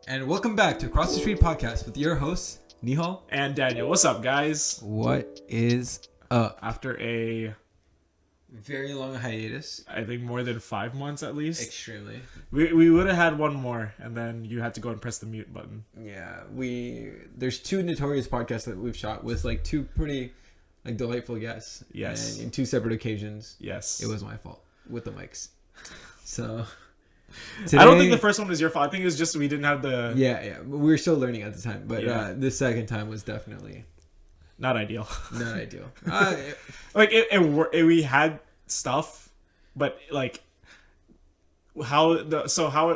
And welcome back to Across the Street Podcast with your hosts, Nihaal and Daniel. What's up, guys? What is up? After a very long hiatus. I think more than 5 months at least. Extremely. We would have had one more, and then you had to go and press the mute button. Yeah, there's 2 notorious podcasts that we've shot with like 2 pretty like delightful guests. Yes. And in 2 separate occasions. Yes. It was my fault with the mics. So today, I don't think the first one was your fault. I think it was just we didn't have the... Yeah. We were still learning at the time. But the second time was definitely... Not ideal. Not ideal. Like, we had stuff, but, like, how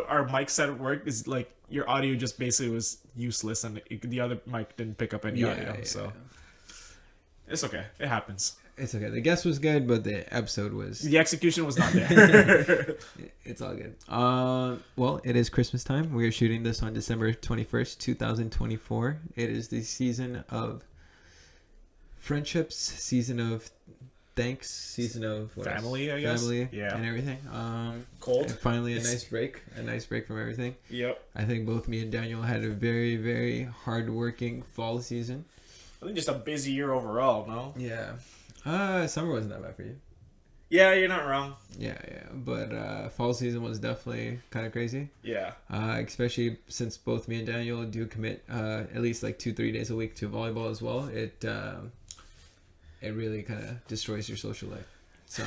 our mic setup worked is, like, your audio just basically was useless, and the other mic didn't pick up any audio, so... It's okay. It happens. It's okay. The guest was good, but the episode was... The execution was not there. It's all good. Well, it is Christmas time. We are shooting this on December 21st, 2024. It is the season of friendships, season of thanks, season of... Family, I guess. Family, yeah. And everything. Cold. And finally, a nice break from everything. Yep. I think both me and Daniel had a very, very hard-working fall season. I think just a busy year overall, no? Yeah. Summer wasn't that bad for you. Yeah, you're not wrong. Yeah. But fall season was definitely kind of crazy. Yeah. Especially since both me and Daniel do commit at least like 2-3 days a week to volleyball as well. It really kind of destroys your social life. So.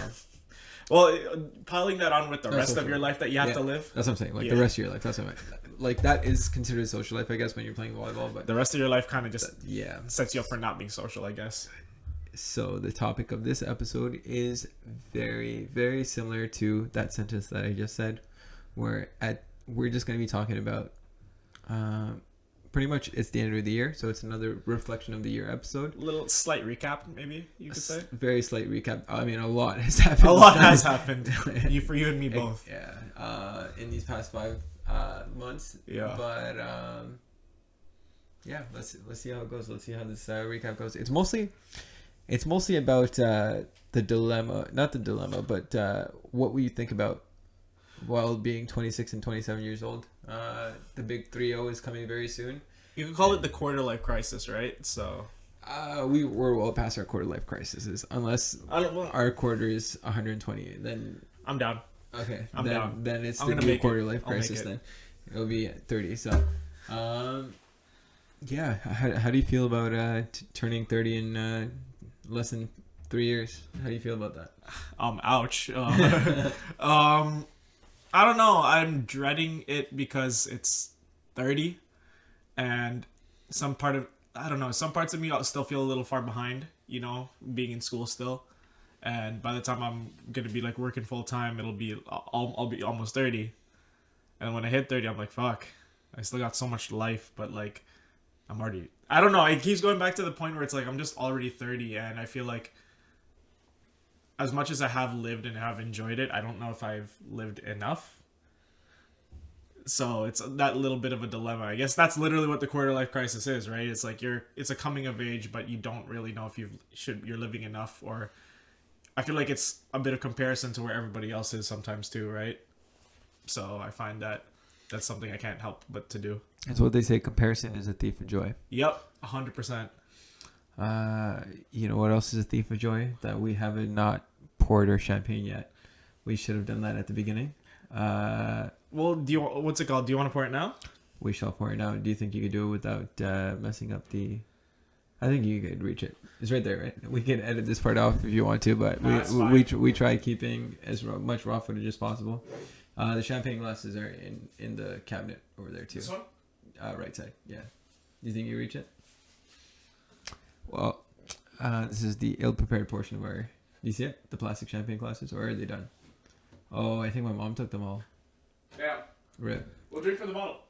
Well, piling that on with the rest of your life that you have to live. That's what I'm saying. Like the rest of your life. That's what I meant. Like that is considered social life, I guess, when you're playing volleyball. But the rest of your life kind of just sets you up for not being social, I guess. So the topic of this episode is very, very similar to that sentence that I just said. We're just going to be talking about pretty much it's the end of the year, so it's another reflection of the year episode. A little slight recap, maybe you could say. Very slight recap. I mean, a lot has happened. A lot has happened. For you and me both. Yeah. In these past 5 months. Yeah. But let's see how it goes. Let's see how this recap goes. It's mostly about not the dilemma, but what we think about while being 26 and 27 years old. The big 3-0 is coming very soon. You could call it the quarter life crisis, right? So we're well past our quarter life crises, unless our quarter is 120. Then I'm down. Okay, I'm down. Then it's the new quarter life crisis. Then it'll be at 30. So, yeah. How do you feel about turning 30 in less than 3 years? How do you feel about that? Ouch. I don't know. I'm dreading it because it's 30, and some parts of me I'll still feel a little far behind. You know, being in school still. And by the time I'm gonna be like working full time, I'll be almost 30. And when I hit 30, I'm like, fuck, I still got so much life, but like, I don't know. It keeps going back to the point where it's like I'm just already 30, and I feel like as much as I have lived and have enjoyed it, I don't know if I've lived enough. So it's that little bit of a dilemma. I guess that's literally what the quarter life crisis is, right? It's like it's a coming of age, but you don't really know if you're living enough, or I feel like it's a bit of comparison to where everybody else is sometimes too, right? So I find that that's something I can't help but to do. That's what they say. Comparison is a thief of joy. Yep, 100%. You know what else is a thief of joy? That we haven't not poured our champagne yet. We should have done that at the beginning. Well, what's it called? Do you want to pour it now? We shall pour it now. Do you think you could do it without messing up the... I think you could reach it. It's right there, right? We can edit this part off if you want to, but we try keeping as much raw footage as possible. The champagne glasses are in the cabinet over there too. This one? Right side, yeah. Do you think you reach it? Well, this is the ill-prepared portion of our... Do you see it? The plastic champagne glasses, or are they done? Oh, I think my mom took them all. Yeah. Rip. We'll drink from the bottle.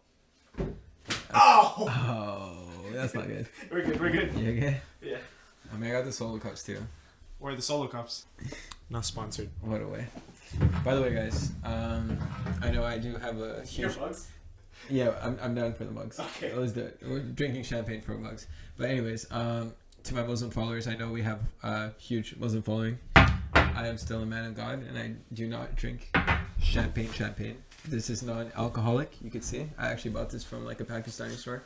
Oh! Oh, that's not good. We're good. You okay? Yeah. I mean, I got the solo cups too. Where are the solo cups? Not sponsored. What a way. By the way, guys, I know I do have a huge... Earplugs? Yeah, I'm down for the mugs. Okay. Let's do it. We're drinking champagne for mugs. But anyways, to my Muslim followers, I know we have a huge Muslim following. I am still a man of God, and I do not drink champagne. This is non-alcoholic. You can see. I actually bought this from like a Pakistani store.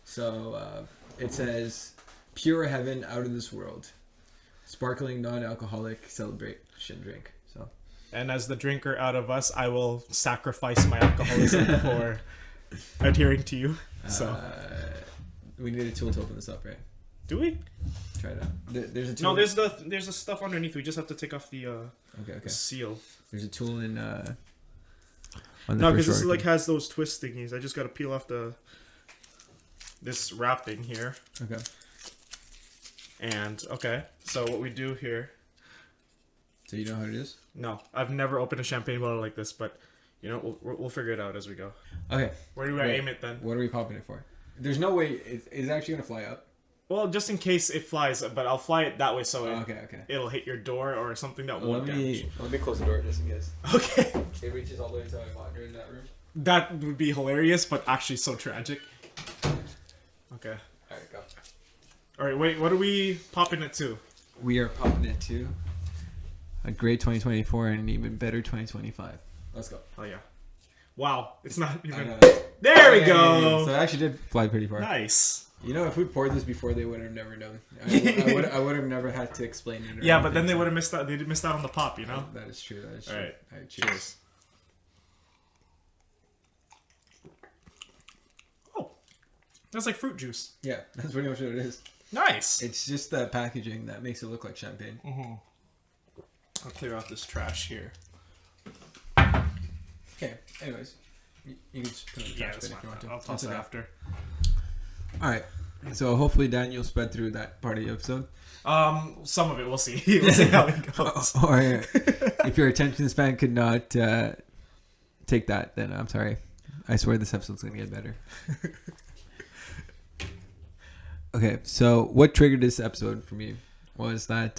So it says, "Pure heaven, out of this world, sparkling non-alcoholic celebration drink." So. And as the drinker out of us, I will sacrifice my alcoholism for adhering to you. So we need a tool to open this up, right? do we? Try it out. There's a tool. No, there's the stuff underneath. We just have to take off the Okay. seal. There's a tool in on the No, because first this drawer. has those twist thingies. I just gotta peel off this wrapping here. Okay. And okay, so what we do here? So you know how it is? No, I've never opened a champagne bottle like this, but you know we'll figure it out as we go. Okay. Where do I aim it then? What are we popping it for? There's no way it's actually gonna fly up. Well, just in case it flies, but I'll fly it that way so Okay. it'll hit your door or something that Well, won't damage. let me close the door just in case. Okay. It reaches all the way to my monitor in that room. That would be hilarious, but actually so tragic. Okay. Alright, go. Alright, wait, what are we popping it to? We are popping it to a great 2024 and an even better 2025. Let's go. Oh yeah. Wow, it's not I even... know. There we Hey, go! So it actually did fly pretty far. Nice. You know, if we poured this before, they would have never known. I would have never had to explain it. Yeah, but then they would have missed out. They missed out on the pop, you know? That is true. That is true. Alright. Alright, cheers. Oh. That's like fruit juice. Yeah, that's pretty much what it is. Nice. It's just the packaging that makes it look like champagne. Mm-hmm. I'll clear out this trash here. Okay, anyways. You can just put it in the trash that's bin if you want to. I'll toss it after. Alright, so hopefully Dan, you'll sped through that part of the episode. Some of it, we'll see. We'll see how it goes. Or if your attention span could not take that, then I'm sorry. I swear this episode's going to get better. Okay, so what triggered this episode for me was that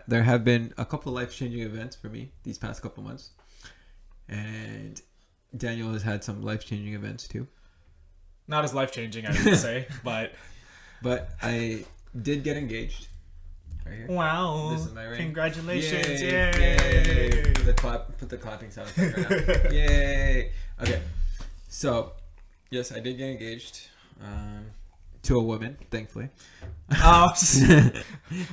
there have been a couple life-changing events for me these past couple months. And Daniel has had some life-changing events too. Not as life-changing, I would say, but... But I did get engaged. Right here. Wow. This is my ring. Congratulations. Yay. Yay. Put the clapping sound effect right now. Yay. Okay. So, yes, I did get engaged to a woman, thankfully. Well, shit.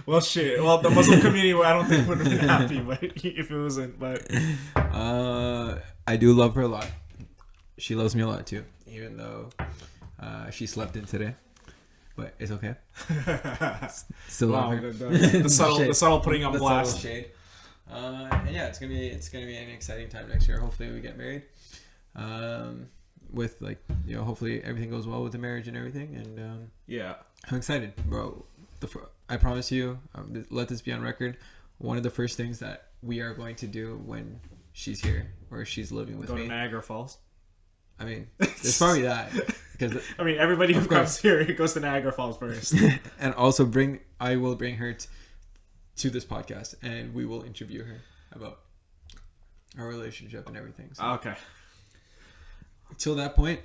Well, the Muslim community, I don't think would have been happy but if it wasn't. But I do love her a lot. She loves me a lot too, even though she slept in today. But it's okay. Still love her. The subtle putting on blast. Subtle shade. And yeah, it's gonna be an exciting time next year. Hopefully we get married. With hopefully everything goes well with the marriage and everything. And yeah, I'm excited, bro. I promise you, let this be on record. One of the first things that we are going to do when she's here or she's living with go me. to Niagara Falls. I mean, there's probably that. Because I mean, everybody who comes here goes to Niagara Falls first. And also I will bring her to this podcast and we will interview her about our relationship and everything. So. Okay. Till that point.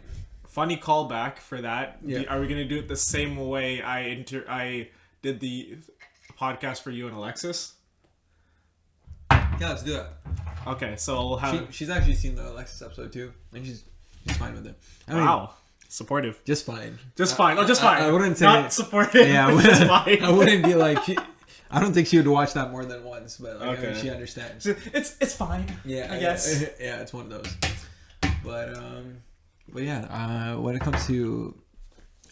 Funny callback for that. Yeah. Are we going to do it the same way I did the podcast for you and Alexis? Yeah, let's do that. Okay, so we'll have... She's actually seen the Alexis episode too, and she's fine with it. I mean, wow. Supportive. Just fine. Just fine. Oh, just fine. I wouldn't say... Not supportive, yeah, just fine. I wouldn't be like... I don't think she would watch that more than once, but like, okay. I mean, she understands. It's fine. Yeah, I guess. Yeah, it's one of those. But yeah, when it comes to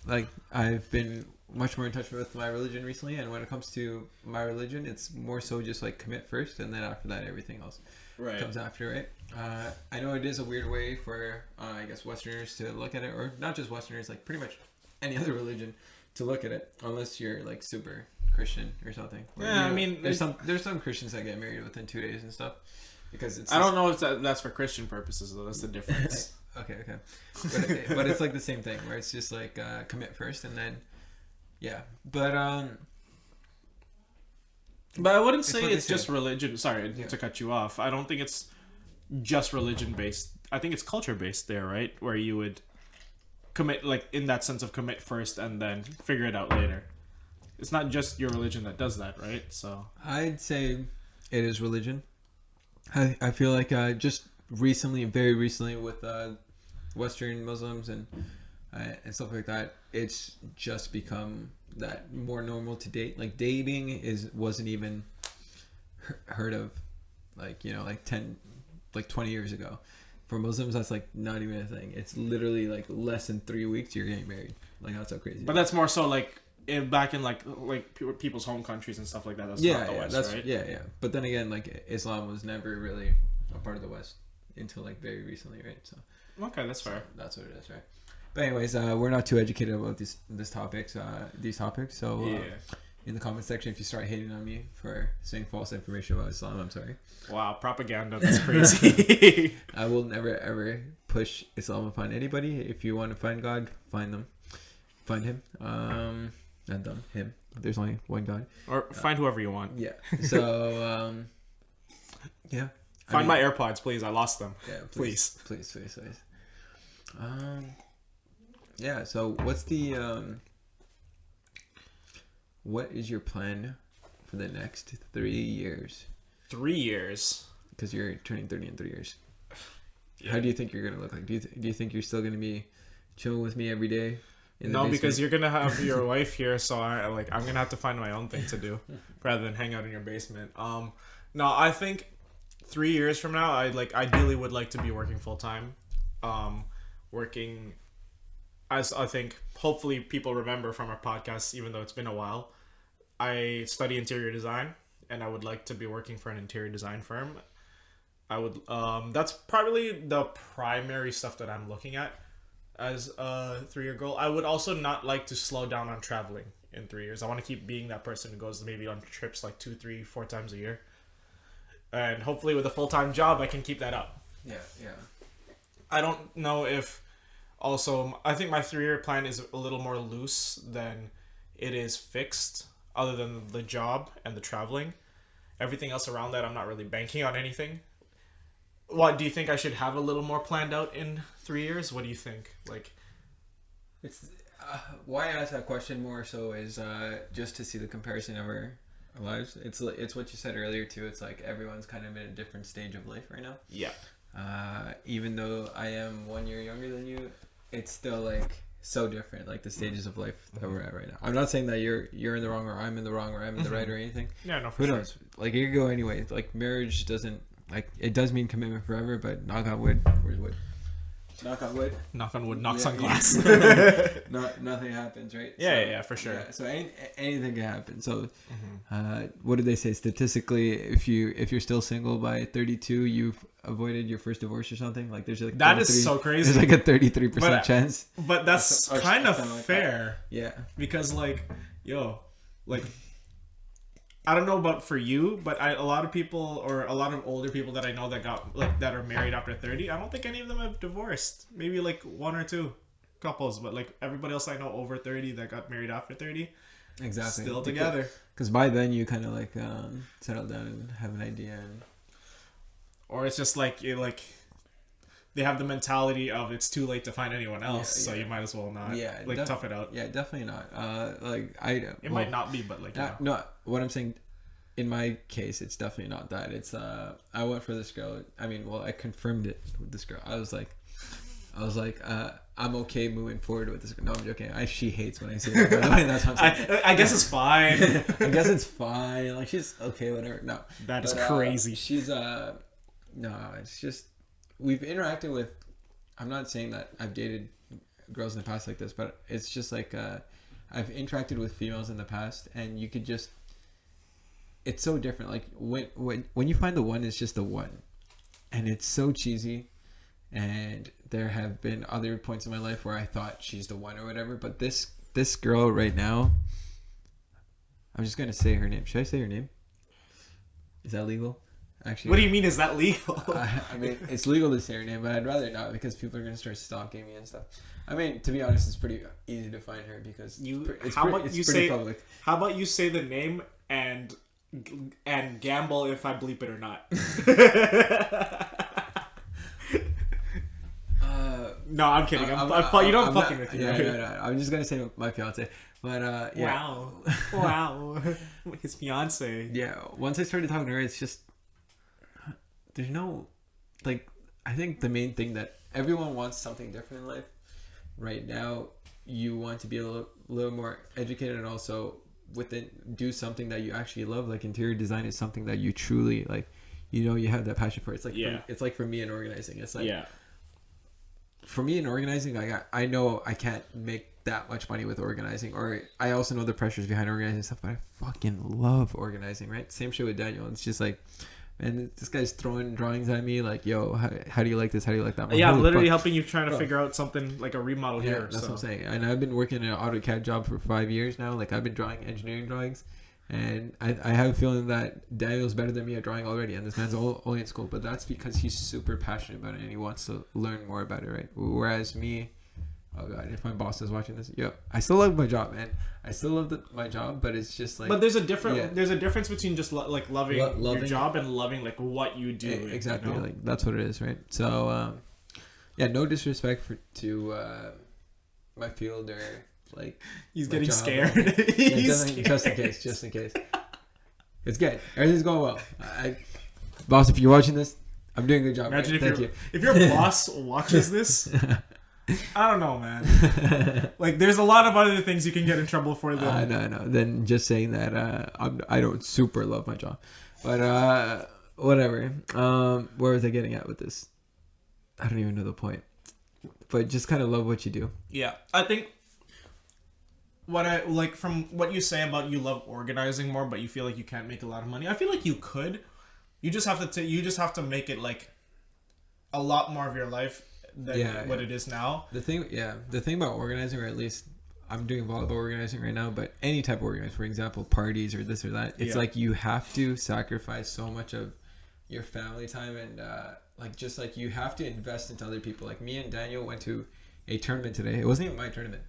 like, I've been much more in touch with my religion recently, and when it comes to my religion, it's more so just like commit first, and then after that, everything else comes after, right? I know it is a weird way for I guess Westerners to look at it, or not just Westerners, like pretty much any other religion to look at it, unless you're like super Christian or something. Yeah, I mean, there's some Christians that get married within 2 days and stuff, because it's. I don't know if that's for Christian purposes though. That's the difference. Okay. But it's like the same thing where it's just like commit first and then, yeah. But I wouldn't say it's just religion. Sorry to cut you off. I don't think it's just religion based. I think it's culture based there, right? Where you would commit, like in that sense of commit first and then figure it out later. It's not just your religion that does that, right? So I'd say it is religion. I feel like just recently, very recently, with Western Muslims and stuff like that, it's just become that more normal to date. Like dating wasn't even heard of, like 20 years ago. For Muslims, that's like not even a thing. It's literally like less than 3 weeks you're getting married. Like that's so crazy. But that's more so like back in like people's home countries and stuff like that. That's not the West, right? Yeah. But then again, like Islam was never really a part of the West until like very recently, right? So okay, that's fair. That's what it is, right? But anyways, we're not too educated about these topics. So yeah. In the comment section, if you start hating on me for saying false information about Islam, I'm sorry. Wow, propaganda, that's crazy. I will never ever push Islam upon anybody. If you want to find God, find him. Not them, him. There's only one God. Or find whoever you want. Yeah. So yeah. Find my AirPods, please. I lost them. Yeah, please. Yeah. So what is your plan for the next 3 years? 3 years. Because you're turning 30 in 3 years. Yeah. How do you think you're gonna look like? Do you think you're still gonna be chilling with me every day? No, because you're gonna have your wife here, so I'm gonna have to find my own thing to do rather than hang out in your basement. No, I think 3 years from now, I ideally would like to be working full time, working. As I think, hopefully people remember from our podcast, even though it's been a while, I study interior design, and I would like to be working for an interior design firm. I would. That's probably the primary stuff that I'm looking at as a 3-year goal. I would also not like to slow down on traveling in 3 years. I want to keep being that person who goes maybe on trips like 2, 3, 4 times a year, and hopefully with a full-time job, I can keep that up. Yeah. I don't know if. Also, I think my 3-year plan is a little more loose than it is fixed, other than the job and the traveling. Everything else around that, I'm not really banking on anything. What do you think I should have a little more planned out in 3 years? What do you think? It's why I asked that question more so is just to see the comparison of our lives. It's what you said earlier too. It's like everyone's kind of in a different stage of life right now. Yeah. Even though I am 1 year younger than you, it's still like so different, like the stages of life that we're at right now. I'm not saying that you're in the wrong or I'm in the wrong or I'm in the right or anything. Yeah, no, Who knows? Like it could go anyway. Like marriage doesn't, like it does mean commitment forever, but knock on wood. Where's wood? Knock on wood. Knock on wood. Knocks on glass. Nothing happens, right? Yeah, for sure. Yeah, so anything can happen. So, what did they say statistically? If you're still single by 32, you've avoided your first divorce or something. Like there's like that is so crazy. There's like a 33% chance. But that's kind of fair. Yeah. Because I don't know about for you, but a lot of people or a lot of older people that I know that are married after 30, I don't think any of them have divorced. Maybe like 1 or 2 couples, but like everybody else I know over 30 that got married after 30, exactly, still together. Because by then you kind of like settle down and have an idea, or it's just like they have the mentality of it's too late to find anyone else, so you might as well not. Tough it out. Yeah, definitely not. It might not be, but no. What I'm saying, in my case, it's definitely not that. It's I went for this girl. I mean, well, I confirmed it with this girl. I was like, I'm okay moving forward with this. No, I'm joking. She hates when I say that. By the way, that's what I'm saying. I guess it's fine. I guess it's fine. Like she's okay, whatever. No, that is crazy. She's no. It's just we've interacted with. I'm not saying that I've dated girls in the past like this, but it's just like I've interacted with females in the past, and you could just. It's so different. Like when you find the one, it's just the one, and it's so cheesy. And there have been other points in my life where I thought she's the one or whatever, but this girl right now, I'm just gonna say her name. Should I say her name? Is that legal? Actually, what do you mean? Is that legal? I mean, it's legal to say her name, but I'd rather not because people are gonna start stalking me and stuff. I mean, to be honest, it's pretty easy to find her because it's pretty public. How about you say the name and gamble if I bleep it or not? No, I'm kidding. You know I'm fucking with you. Yeah, no. I'm just gonna say my fiance, but yeah. Wow, his fiance. Yeah, once I started talking to her, it's just there's no like. I think the main thing that everyone wants something different in life. Right now, you want to be a little more educated and also within do something that you actually love. Like interior design is something that you truly like. You have that passion for it. It's like it's like for me in organizing. It's like for me in organizing, like I know I can't make that much money with organizing, or I also know the pressures behind organizing stuff, but I fucking love organizing, right? Same shit with Daniel. It's just like, man, this guy's throwing drawings at me like, yo, how do you like this? How do you like that? I'm literally helping you trying to figure out something like a remodel here. That's what I'm saying. And I've been working in an AutoCAD job for 5 years now. Like I've been drawing engineering drawings. And I have a feeling that Daniel's better than me at drawing already, and this man's only in school. But that's because he's super passionate about it and he wants to learn more about it, right? Whereas me, oh god, if my boss is watching this, I still love my job, man. I still love my job, but it's just like. But there's a difference between just loving your job and loving like what you do. Exactly, like that's what it is, right? So, no disrespect to my field or. Like he's getting scared. Just in case. It's good. Everything's going well. Boss, if you're watching this, I'm doing a good job. Imagine if your boss watches this. I don't know, man. Like, there's a lot of other things you can get in trouble for. I know. Then just saying that I don't super love my job, but whatever. Where was I getting at with this? I don't even know the point. But just kind of love what you do. Yeah, I think. What I like from what you say about you love organizing more, but you feel like you can't make a lot of money. I feel like you could. You just have to make it like a lot more of your life than what it is now. The thing about organizing, or at least I'm doing volleyball organizing right now, but any type of organizing, for example, parties or this or that, it's like you have to sacrifice so much of your family time and like you have to invest into other people. Like me and Daniel went to a tournament today. It wasn't even my tournament.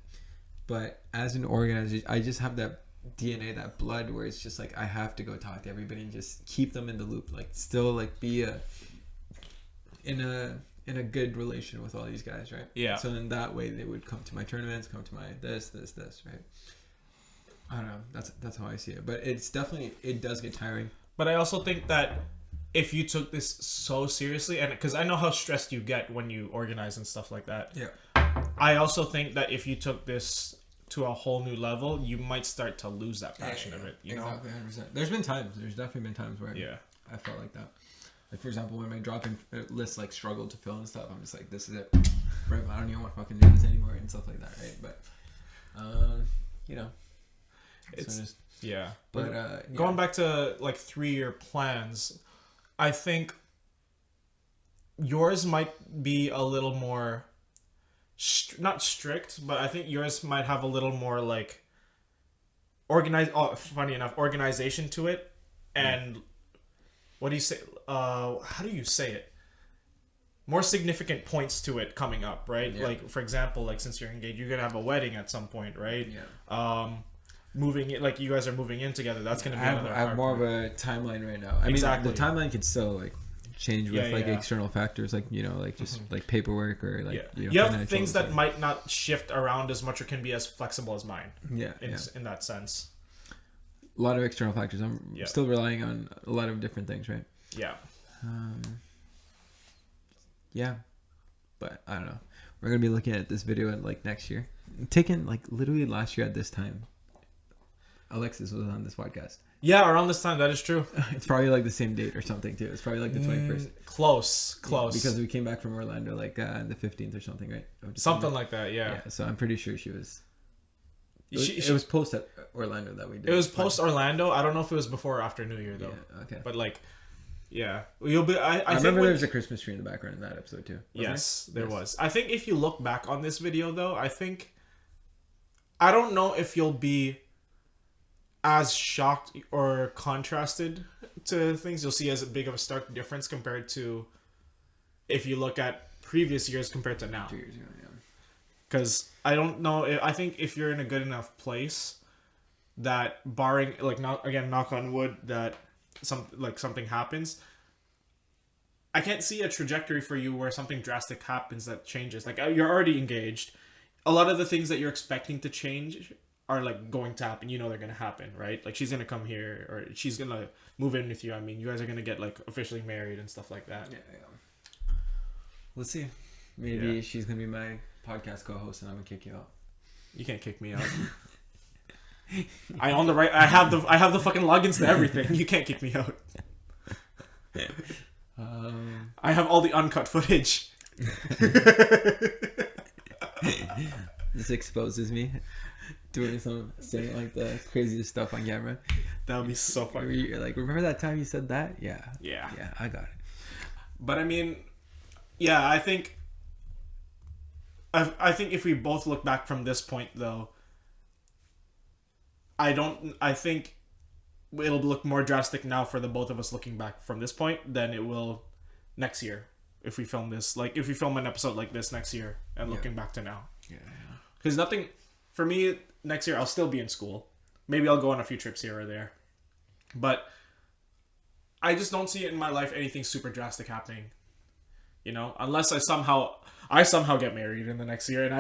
But as an organizer, I just have that DNA, that blood, where it's just like I have to go talk to everybody and just keep them in the loop. Like still like be in a good relation with all these guys, right? Yeah. So in that way, they would come to my tournaments, come to my this, right? I don't know. That's how I see it. But it's definitely it does get tiring. But I also think that if you took this so seriously, and because I know how stressed you get when you organize and stuff like that. Yeah. I also think that if you took this to a whole new level, you might start to lose that passion of it. You know, 100%. There's definitely been times where I felt like that. Like for example, when my drop-in list like struggled to fill and stuff, I'm just like, this is it. Right? I don't even want to fucking do this anymore and stuff like that, right? But, it's so just, But going back to like 3-year plans, I think yours might be a little more. Not strict, but I think yours might have a little more like funny enough, organization to it. And what do you say? How do you say it? More significant points to it coming up, right? Yeah. Like for example, like since you're engaged, you're gonna have a wedding at some point, right? Yeah. Moving it, like you guys are moving in together. That's gonna be. I have more of a timeline right now. I mean, the timeline could still like. Change with external factors like like just like paperwork or like you have things that might not shift around as much or can be as flexible as mine in that sense. A lot of external factors. I'm still relying on a lot of different things, right? But I don't know, we're gonna be looking at this video in like next year, taken like literally last year at this time. Alexis was on this podcast. Yeah, around this time, that is true. It's probably like the same date or something too. It's probably like the 21st. Close. Because we came back from Orlando like the 15th or something, right? Something like that, yeah. So I'm pretty sure she was. It was post at Orlando that we did. It was post Orlando. I don't know if it was before or after New Year though. Yeah, okay. But like, you'll be. I remember there was a Christmas tree in the background in that episode too. Yes, there was. I think if you look back on this video though, I don't know if you'll be as shocked or contrasted to things. You'll see as big of a stark difference compared to if you look at previous years compared to now. 2 years ago, yeah. Because I don't know. I think if you're in a good enough place that barring like knock on wood that something happens, I can't see a trajectory for you where something drastic happens that changes. Like, you're already engaged. A lot of the things that you're expecting to change are like going to happen. You know they're gonna happen, right? Like, she's gonna come here, or she's gonna move in with you. I mean, you guys are gonna get like officially married and stuff like that. Yeah. Let's see. Maybe she's gonna be my podcast co-host, and I'm gonna kick you out. You can't kick me out. I own the right. I have the fucking logins to everything. You can't kick me out. I have all the uncut footage. This exposes me saying like the craziest stuff on camera. That would be so funny. You're like, remember that time you said that? Yeah, I got it. But I mean, yeah, I think if we both look back from this point, though, I think it'll look more drastic now for the both of us looking back from this point than it will next year if we film this. Like, if we film an episode like this next year and looking back to now. Yeah. Because nothing, for me, next year I'll still be in school. Maybe I'll go on a few trips here or there. But I just don't see it in my life anything super drastic happening. You know, unless I somehow get married in the next year, and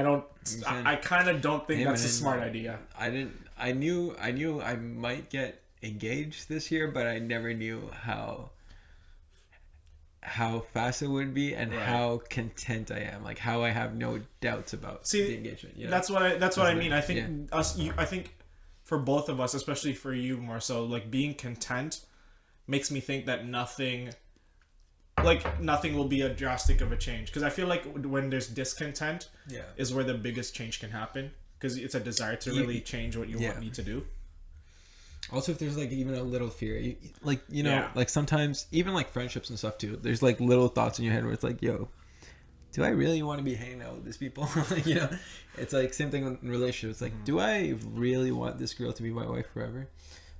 I kind of don't think that's a smart idea. I knew I might get engaged this year, but I never knew how fast it would be and how content I am, like how I have no doubts about the engagement. You know? That's what I mean. I think I think for both of us, especially for you more so, like being content makes me think that nothing will be a drastic of a change, because I feel like when there's discontent is where the biggest change can happen, because it's a desire to really change what you need to do. Also, if there's like even a little fear, like sometimes even like friendships and stuff too, there's like little thoughts in your head where it's like, yo, do I really want to be hanging out with these people? You know, it's like same thing in relationships. Like, do I really want this girl to be my wife forever?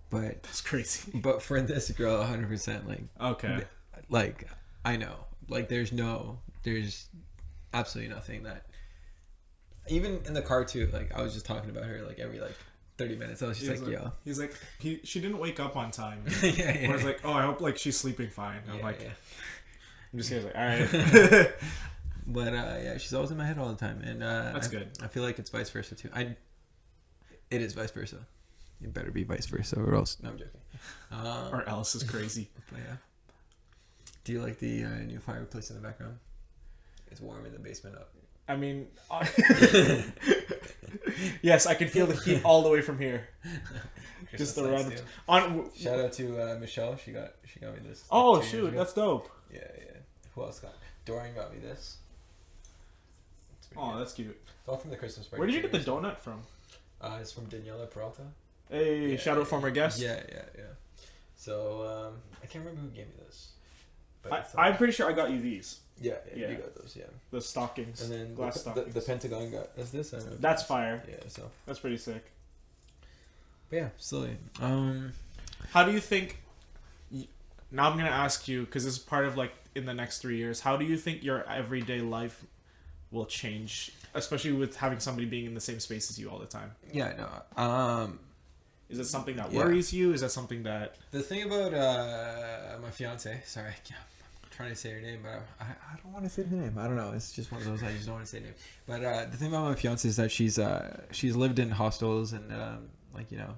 But that's crazy. But for this girl, 100%. Like, okay, like I know, like there's absolutely nothing that. Even in the car too, like I was just talking about her like every like 30 minutes. I was just yo. He's like, she didn't wake up on time. Yeah. I was like, oh, I hope like she's sleeping fine. I'm I'm just here like, all right. But she's always in my head all the time, and that's good. I feel like it's vice versa too. It is vice versa. It better be vice versa, or else. No, I'm joking. Or else is crazy. But yeah. Do you like the new fireplace in the background? It's warm in the basement up. I mean, yes, I can feel the heat all the way from here. Just around. Shout out to Michelle. She got me this. Oh shoot, that's dope. Yeah. Who else got? Dorian got me this. Oh, that's cute. It's all from the Christmas party. Where did you get the donut from? It's from Daniela Peralta. Hey, shout out former guest. Yeah. So I can't remember who gave me this. But I'm pretty sure I got you these. Yeah, you got those, the stockings, and then glass stockings. The Pentagon got us this. That's fire. Yeah, so that's pretty sick. But yeah, silly. How do you think? Now I'm gonna ask you, because this is part of like in the next 3 years. How do you think your everyday life will change, especially with having somebody being in the same space as you all the time? Yeah, no. Is it something that worries you? Is that something that... The thing about my fiance... Sorry, I'm trying to say her name, but I don't want to say the name. I don't know. It's just one of those I just don't want to say the name. But the thing about my fiance is that she's lived in hostels and like, you know,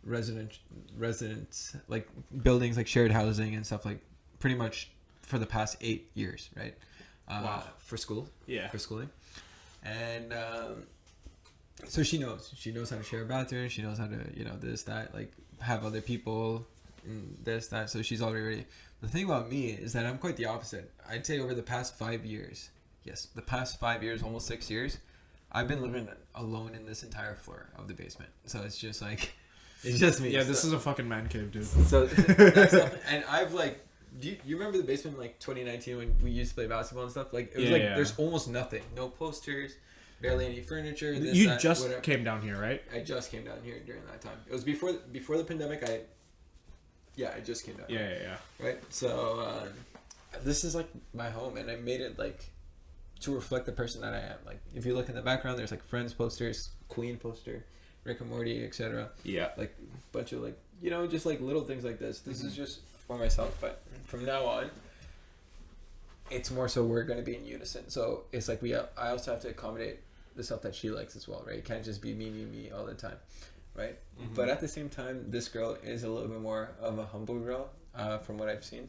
residents, like buildings, like shared housing and stuff, like pretty much for the past 8 years, right? Wow. For school. Yeah. For schooling. And... so she knows how to share a bathroom. She knows how to, you know, this, that, like have other people and this, that. So she's already ready. The thing about me is that I'm quite the opposite. I'd say over the past 5 years, almost 6 years, I've been living alone in this entire floor of the basement. So it's just like, it's just me. Yeah, this is a fucking man cave, dude. So that's and I've like, do you remember the basement in like 2019 when we used to play basketball and stuff? Like it was there's almost nothing, no posters. Barely any furniture. You just came down here, right? I just came down here during that time. It was before the pandemic. I just came down. Yeah. Right. So this is like my home, and I made it like to reflect the person that I am. Like if you look in the background, there's like Friends posters, Queen poster, Rick and Morty, etc. Yeah. Like a bunch of like, you know, just like little things like this. This is just for myself, but from now on, it's more so we're going to be in unison. So it's like I also have to accommodate the stuff that she likes as well, right? It can't just be me all the time, right? Mm-hmm. But at the same time, this girl is a little bit more of a humble girl, from what I've seen.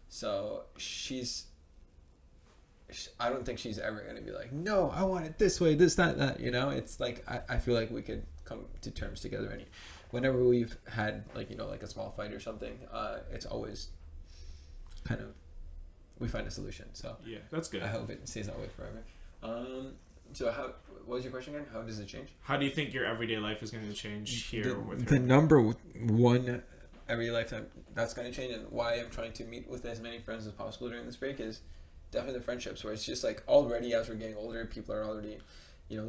So I don't think she's ever going to be like, no, I want it this way, this, that, you know? It's like, I feel like we could come to terms together. And whenever we've had, like, you know, like a small fight or something, it's always kind of, we find a solution. So yeah, that's good. I hope it stays that way forever. So what was your question again? How does it change? How do you think your everyday life is going to change here with her? The number one everyday life that's going to change, and why I'm trying to meet with as many friends as possible during this break, is definitely the friendships, where it's just like already as we're getting older, people are already, you know,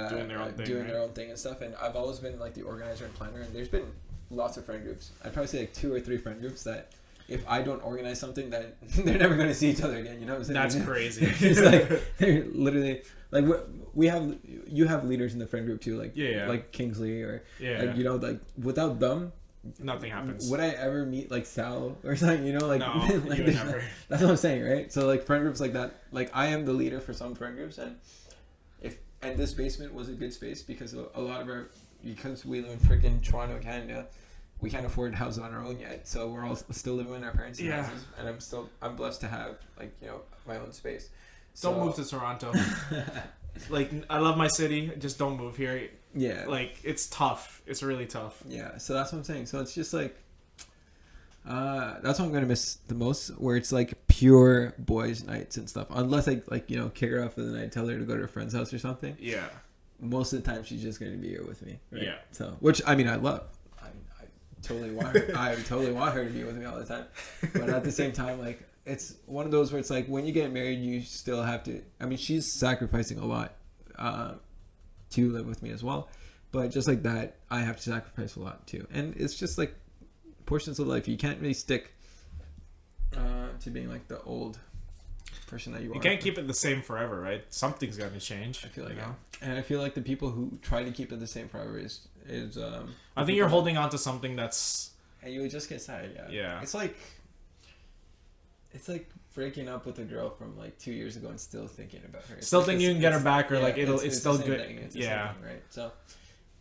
doing their own thing, their own thing and stuff. And I've always been like the organizer and planner, and there's been lots of friend groups. I'd probably say like 2 or 3 friend groups that if I don't organize something, that they're never going to see each other again. You know what I'm saying? That's crazy. It's like they're literally like you have leaders in the friend group too, like like Kingsley or like, you know, like without them, nothing happens. Would I ever meet like Sal or something? You know, like, no, like you would never. That's what I'm saying, right? So like friend groups like that, like I am the leader for some friend groups, and this basement was a good space because a lot of because we live in freaking Toronto, Canada, we can't afford houses on our own yet, so we're all still living in our parents' houses, and I'm blessed to have, like, you know, my own space. So, don't move to Toronto. Like, I love my city, just don't move here. Yeah, like, it's tough. It's really tough. Yeah, so that's what I'm saying. So it's just like, that's what I'm gonna miss the most, where it's like pure boys' nights and stuff. Unless I, like, you know, kick her off for the night, tell her to go to a friend's house or something. Yeah. Most of the time, she's just gonna be here with me. Right? Yeah. So, which I mean, I love. I totally want her. I totally want her to be with me all the time. But at the same time, like, it's one of those where it's like when you get married, you still have to. I mean, she's sacrificing a lot to live with me as well. But just like that, I have to sacrifice a lot too. And it's just like portions of life. You can't really stick to being like the old person that you are. You can't keep it the same forever, right? Something's got to change. I feel like, and I feel like the people who try to keep it the same forever is I think you're holding on to something that's, and you would just get sad. Yeah. It's like breaking up with a girl from like 2 years ago and still thinking about her. Still thinking you can get her back, or like it's still good. It's the same thing, right? So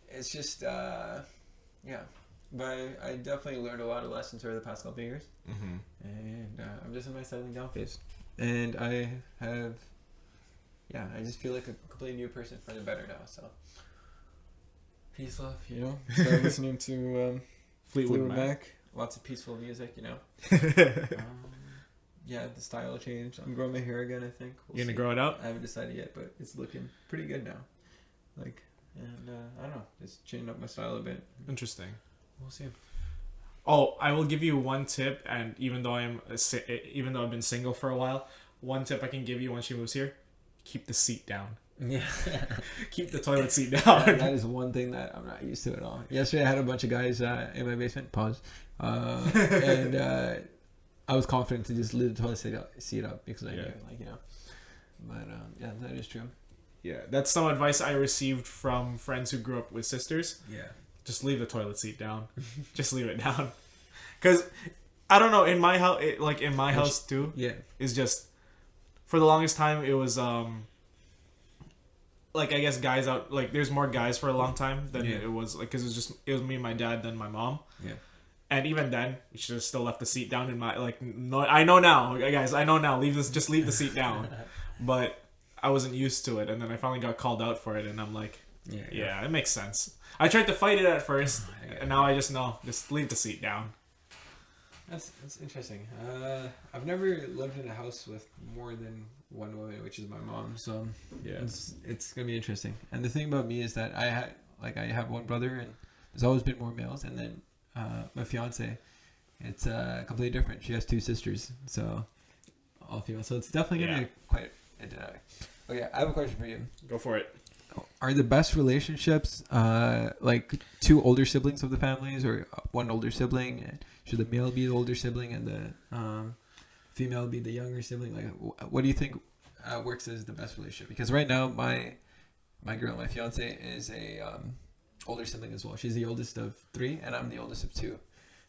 it's just but I definitely learned a lot of lessons over the past couple of years, and I'm just in my settling down phase, and I just feel like a completely new person for the better now. So peace, love, you know. Start listening to Fleetwood Mac. Lots of peaceful music, you know. Yeah, the style changed. I'm growing my hair again, I think. You're gonna grow it out? I haven't decided yet, but it's looking pretty good now. Like, and I don't know, just changing up my style a bit. Interesting. We'll see. Oh, I will give you one tip, and even though I've been single for a while, one tip I can give you when she moves here: keep the seat down. Yeah. Keep the toilet seat down. That is one thing that I'm not used to at all. Yesterday I had a bunch of guys in my basement. Pause. And I was confident to just leave the toilet seat up because I knew, like, you know. But yeah, that is true. Yeah, that's some advice I received from friends who grew up with sisters. Yeah. Just leave the toilet seat down. Just leave it down. Because I don't know, in my house, house too. Yeah. Is just, for the longest time it was like, I guess guys out, like, there's more guys for a long time than it was, like, because it was me and my dad, then my mom. Yeah. And even then, we should have still left the seat down in my, like, no, I know now, guys, I know now, just leave the seat down. But I wasn't used to it, and then I finally got called out for it, and I'm like, yeah, it makes sense. I tried to fight it at first, and now I just know, just leave the seat down. That's interesting. I've never lived in a house with more than one woman, which is my mom. So yeah, it's gonna be interesting. And the thing about me is that I have one brother, and there's always been more males. And then my fiance, it's completely different. She has 2 sisters, so all female. So it's definitely gonna be quite a dynamic. Okay, I have a question for you. Go for it. Are the best relationships like 2 older siblings of the families, or one older sibling? Should the male be the older sibling and the female be the younger sibling? Like, what do you think works as the best relationship? Because right now, my girl, my fiance, is a older sibling as well. She's the oldest of 3, and I'm the oldest of 2.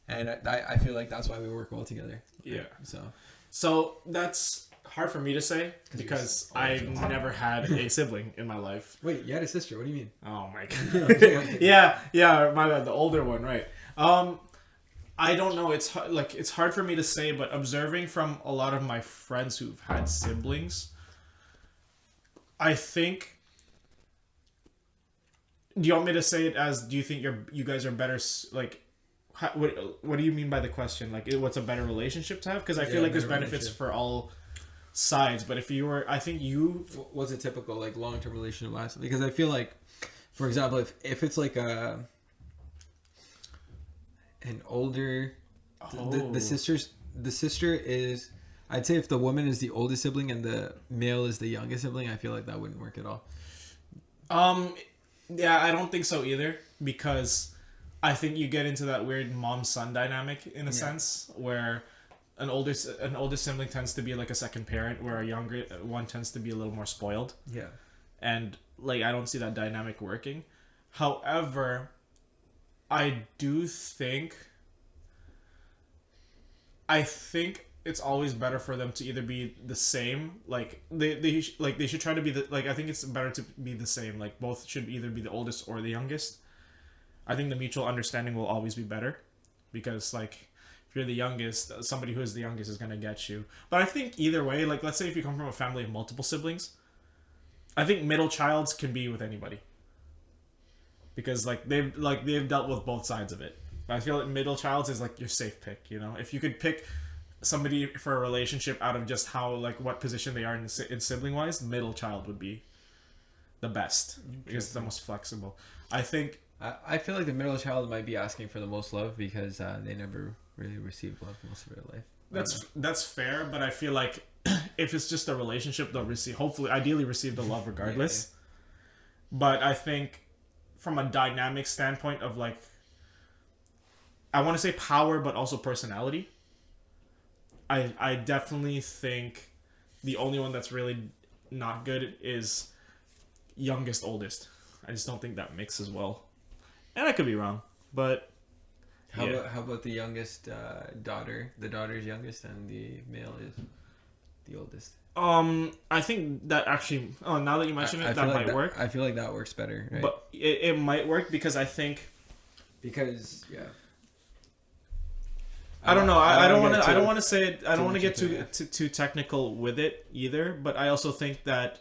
And I feel like that's why we work well together. Yeah. So So that's hard for me to say because I've never had a sibling in my life. Wait, you had a sister? What do you mean? Oh my god. yeah, my bad. The older one, right? I don't know. It's hard for me to say, but observing from a lot of my friends who've had siblings, I think. Do you want me to say it as? Do you think you guys are better? Like, what do you mean by the question? Like, what's a better relationship to have? Because I feel like there's benefits for all sides. But if you were, I think you. What's a typical like long-term relationship last? Because I feel like, for example, if it's like an older, the sister is. I'd say if the woman is the oldest sibling and the male is the youngest sibling, I feel like that wouldn't work at all. Yeah, I don't think so either because I think you get into that weird mom-son dynamic in a sense where an older sibling tends to be like a second parent where a younger one tends to be a little more spoiled. Yeah. And like I don't see that dynamic working. However, I think it's always better for them to either be the same, like they should try to be I think it's better to be the same, like both should either be the oldest or the youngest. I think the mutual understanding will always be better because like if you're the youngest, somebody who is the youngest is going to get you. But I think either way, like let's say if you come from a family of multiple siblings, I think middle childs can be with anybody because they've dealt with both sides of it. But I feel like middle childs is like your safe pick, you know. If you could pick somebody for a relationship out of just how like what position they are in sibling wise, middle child would be the best because it's the most flexible. I feel like the middle child might be asking for the most love because they never really received love most of their life. That's fair, but I feel like if it's just a relationship, they'll ideally receive the love regardless. Yeah. But I think from a dynamic standpoint of like, I want to say power, but also personality. I definitely think the only one that's really not good is youngest oldest. I just don't think that mixes well, and I could be wrong. But how about the youngest daughter? The daughter's youngest, and the male is the oldest. I think that actually. Oh, now that you mention it, that might work. I feel like that works better, right? But it might work because I think. Because I don't know. I don't want to say it. I don't want to get too technical with it either. But I also think that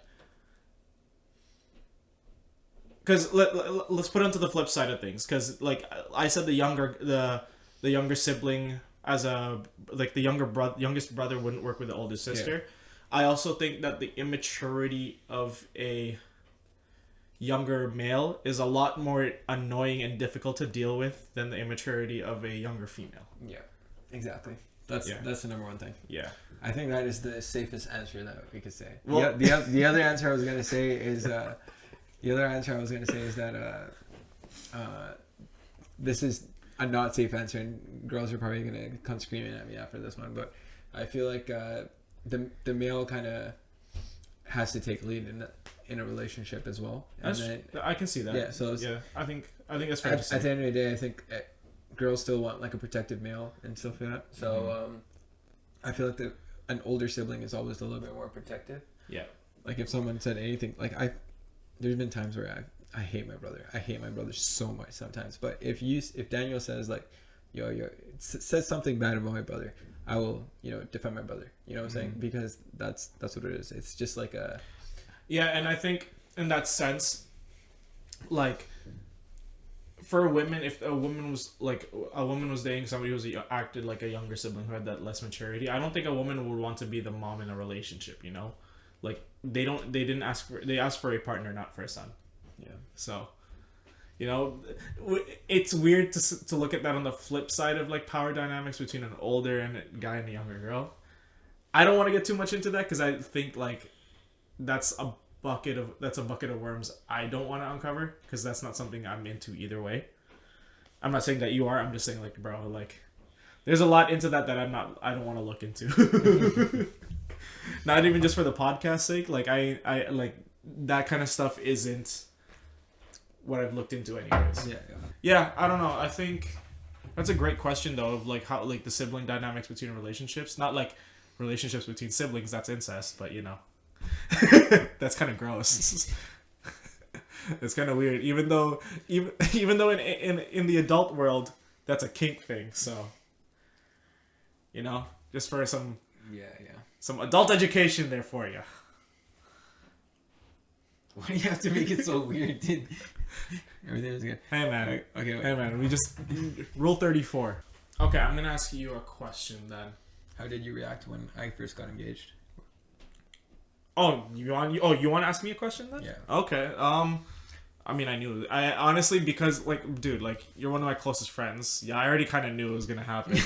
because let's put it onto the flip side of things. Because like I said, the younger sibling as a like the youngest brother wouldn't work with the oldest sister. Yeah. I also think that the immaturity of a younger male is a lot more annoying and difficult to deal with than the immaturity of a younger female. Yeah. Exactly. That's the number one thing. Yeah. I think that is the safest answer that we could say. Well, the other answer I was gonna say is that this is a not safe answer, and girls are probably gonna come screaming at me after this one. But I feel like the male kind of has to take lead in a relationship as well. And then, I can see that. Yeah. So I think that's fair to say. At the end of the day, I think. Girls still want like a protective male and stuff like that. So I feel like an older sibling is always a little bit more protective. Yeah. Like if someone said anything, like there's been times where I hate my brother. I hate my brother so much sometimes. But if Daniel says like, yo, says something bad about my brother, I will defend my brother. You know what I'm saying? Because that's what it is. It's just like a. Yeah, and I think in that sense, like. For women, if a woman was dating somebody who acted like a younger sibling who had that less maturity, I don't think a woman would want to be the mom in a relationship. You know, like they asked for a partner, not for a son. Yeah. So, it's weird to look at that on the flip side of like power dynamics between an older guy and a younger girl. I don't want to get too much into that because I think like that's a bucket of worms I don't want to uncover because that's not something I'm into either way. I'm not saying that you are. I'm just saying like, bro, like there's a lot into that I don't want to look into. Not even just for the podcast sake. Like I like that kind of stuff isn't what I've looked into anyways. Yeah, I don't know. I think that's a great question though of like how like the sibling dynamics between relationships. Not like relationships between siblings, that's incest, but you know, that's kind of gross. It's kind of weird, even though in the adult world, that's a kink thing. So, you know, just for some adult education there for you. Why do you have to make it so weird, dude? Everything was good. Hey man, okay. Wait. Hey man, we just rule 34. Okay, I'm gonna ask you a question then. How did you react when I first got engaged? Oh, you want to ask me a question then? Yeah. Okay. I mean, I knew. I honestly, because like, dude, like you're one of my closest friends. Yeah, I already kind of knew it was gonna happen.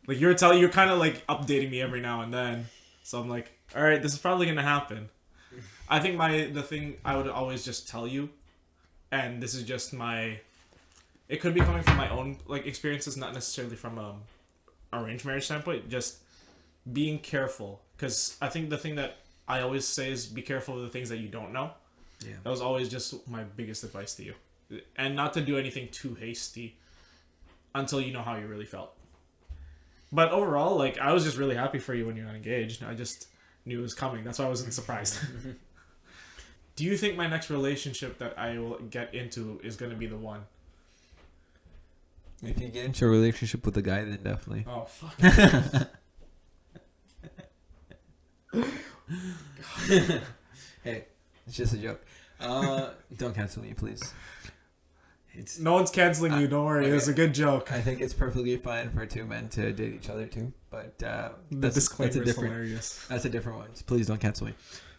Like you're kind of like updating me every now and then. So I'm like, all right, this is probably gonna happen. I think the thing I would always just tell you, and this is just it could be coming from my own like experiences, not necessarily from arranged marriage standpoint. Just being careful, because I think the thing that I always say is be careful of the things that you don't know. Yeah. That was always just my biggest advice to you. And not to do anything too hasty until you know how you really felt. But overall, like, I was just really happy for you when you got engaged. I just knew it was coming. That's why I wasn't surprised. Do you think my next relationship that I will get into is going to be the one? If you get into a relationship with a guy, then definitely. Oh, fuck. Hey, it's just a joke. Don't cancel me, please. No one's canceling you. Don't worry. Okay. It was a good joke. I think it's perfectly fine for two men to date each other too, but the disclaimer is hilarious. That's a different one. So please don't cancel me.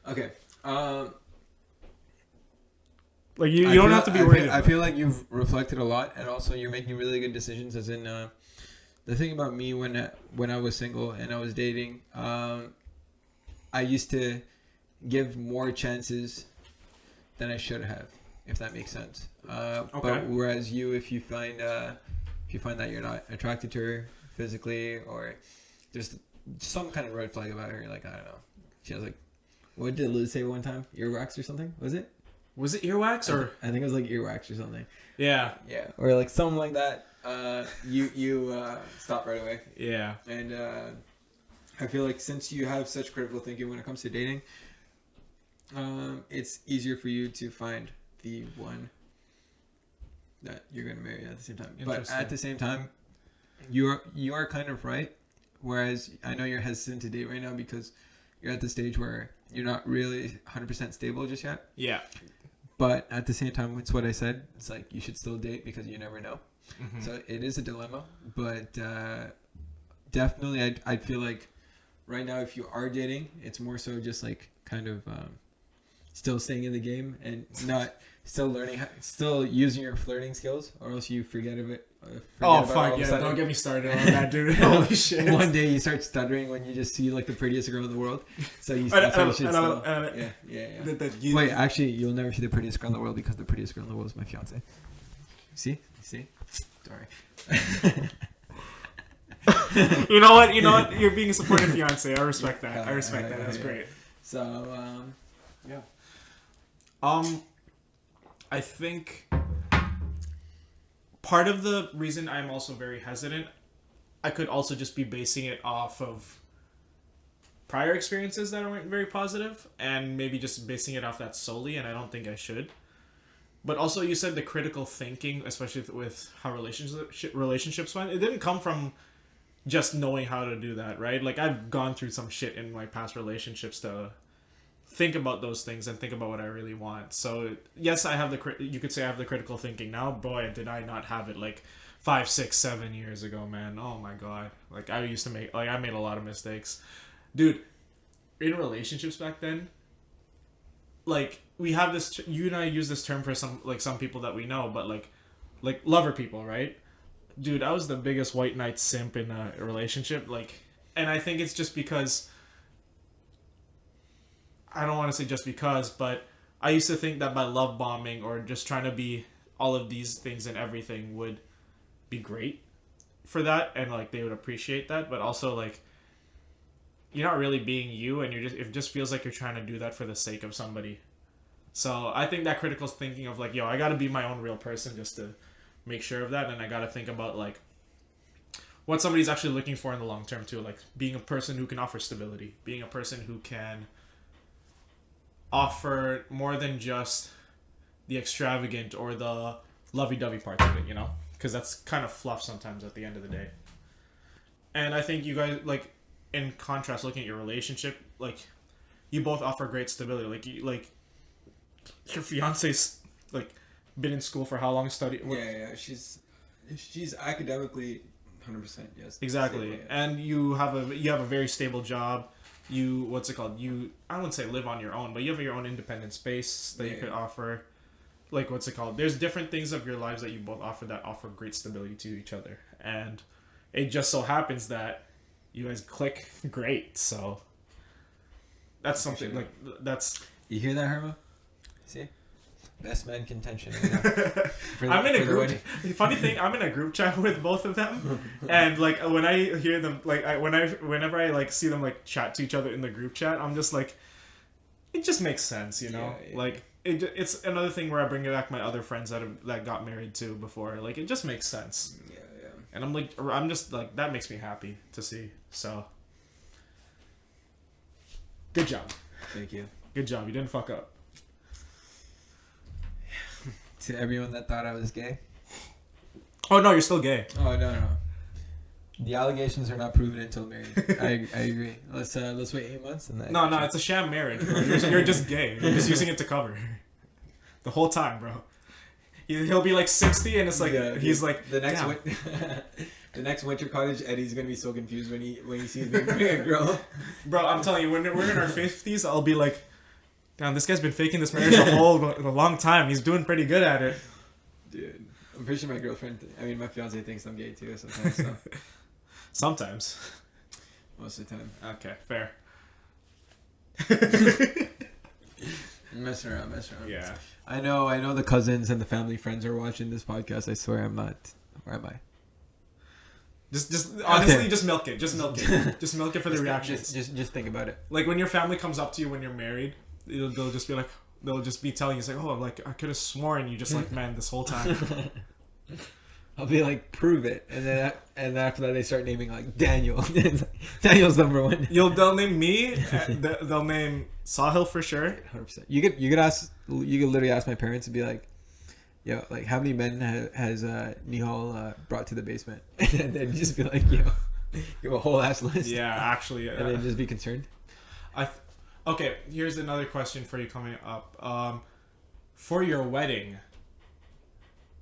Okay. Like you don't have to be worried. I feel like you've reflected a lot, and also you're making really good decisions. As in, the thing about me when I was single and I was dating, I used to give more chances than I should have, if that makes sense. Okay. But whereas you, if you find that you're not attracted to her physically, or there's some kind of red flag about her, like I don't know, she has like, what did Liz say one time? Earwax or something? Was it? Was it earwax or? I think it was like earwax or something. Yeah. Yeah. Or like something like that. You stop right away. Yeah. And I feel like since you have such critical thinking when it comes to dating, it's easier for you to find the one that you're going to marry at the same time. But at the same time, you are kind of right. Whereas I know you're hesitant to date right now because you're at the stage where you're not really 100% stable just yet. Yeah. But at the same time, it's what I said. It's like you should still date because you never know. Mm-hmm. So it is a dilemma. But definitely, I'd feel like right now, if you are dating, it's more so just like kind of still staying in the game and not still learning, still using your flirting skills, or else you forget of it. Oh fuck yeah! Don't get me started on that, dude. Holy shit! One day you start stuttering when you just see like the prettiest girl in the world. So you should still. Yeah. Wait, actually, you'll never see the prettiest girl in the world because the prettiest girl in the world is my fiance. See? Sorry. You know what? You're being a supportive fiance. I respect that. That's great. So, yeah. I think part of the reason I'm also very hesitant, I could also just be basing it off of prior experiences that weren't very positive, and maybe just basing it off that solely, and I don't think I should. But also, you said the critical thinking, especially with how relationships went, it didn't come from just knowing how to do that, right? Like, I've gone through some shit in my past relationships to think about those things and think about what I really want. So, yes, you could say I have the critical thinking now. Boy, did I not have it like 5, 6, 7 years ago, man. Oh my god. Like, I made a lot of mistakes. Dude, in relationships back then, like, we have this, you and I use this term for some people that we know, but like lover people, right? Dude, I was the biggest white knight simp in a relationship, and I think it's just because, I don't want to say just because, but I used to think that by love bombing or just trying to be all of these things and everything would be great for that, and like they would appreciate that, but also like you're not really being you, and it just feels like you're trying to do that for the sake of somebody. So I think that critical thinking of like, yo, I got to be my own real person just to make sure of that, and I got to think about like what somebody's actually looking for in the long term too. Like being a person who can offer stability, being a person who can offer more than just the extravagant or the lovey-dovey parts of it, you know, because that's kind of fluff sometimes at the end of the day. And I think you guys, like, in contrast, looking at your relationship, like, you both offer great stability. Like your fiance's like been in school for how long? Yeah, she's academically 100%, yes. Exactly. Stable, yeah. And you have a very stable job. You, what's it called? I wouldn't say live on your own, but you have your own independent space that you could offer. Like, what's it called? There's different things of your lives that you both offer that offer great stability to each other. And it just so happens that you guys click great. So that's something like that's. You hear that, Herma? See? Best man contention. I'm in a group. Funny thing, I'm in a group chat with both of them, and like when I hear them, like whenever I like see them like chat to each other in the group chat, I'm just like, it just makes sense, you know. Yeah. Like it's another thing where I bring back my other friends that got married too before. Like it just makes sense. Yeah. And I'm just like that makes me happy to see. So, good job. Thank you. Good job. You didn't fuck up. To everyone that thought I was gay. Oh no, you're still gay. Oh no. The allegations are not proven until married. I agree. Let's wait 8 months and then. No, it's a sham marriage, bro. You're just gay. You're just using it to cover. The whole time, bro. He'll be like 60 and it's like he's like the next winter cottage. Eddie's gonna be so confused when he sees me marry a girl. Bro, I'm telling you, when we're in our 50s, I'll be like, damn, this guy's been faking this marriage a long time. He's doing pretty good at it. Dude, I'm pretty sure my fiance thinks I'm gay too sometimes. So. Sometimes. Most of the time. Okay, fair. Messing around. Yeah. I know the cousins and the family friends are watching this podcast. I swear I'm not. Where am I? Just honestly, just milk it. Just milk it. Just milk it for the reactions. Just think about it. Like when your family comes up to you when you're married, they'll just be like, they'll just be telling you, it's like, oh, like I could have sworn you just like man this whole time. I'll be like, prove it, and then after that they start naming like Daniel. Daniel's number one. They'll name me. They'll name Sahil for sure. 100%. You could literally ask my parents and be like, yo, like how many men has Nihaal brought to the basement, and then just be like, yo, give a whole ass list. Yeah, actually, and then just be concerned. Okay, here's another question for you coming up. For your wedding.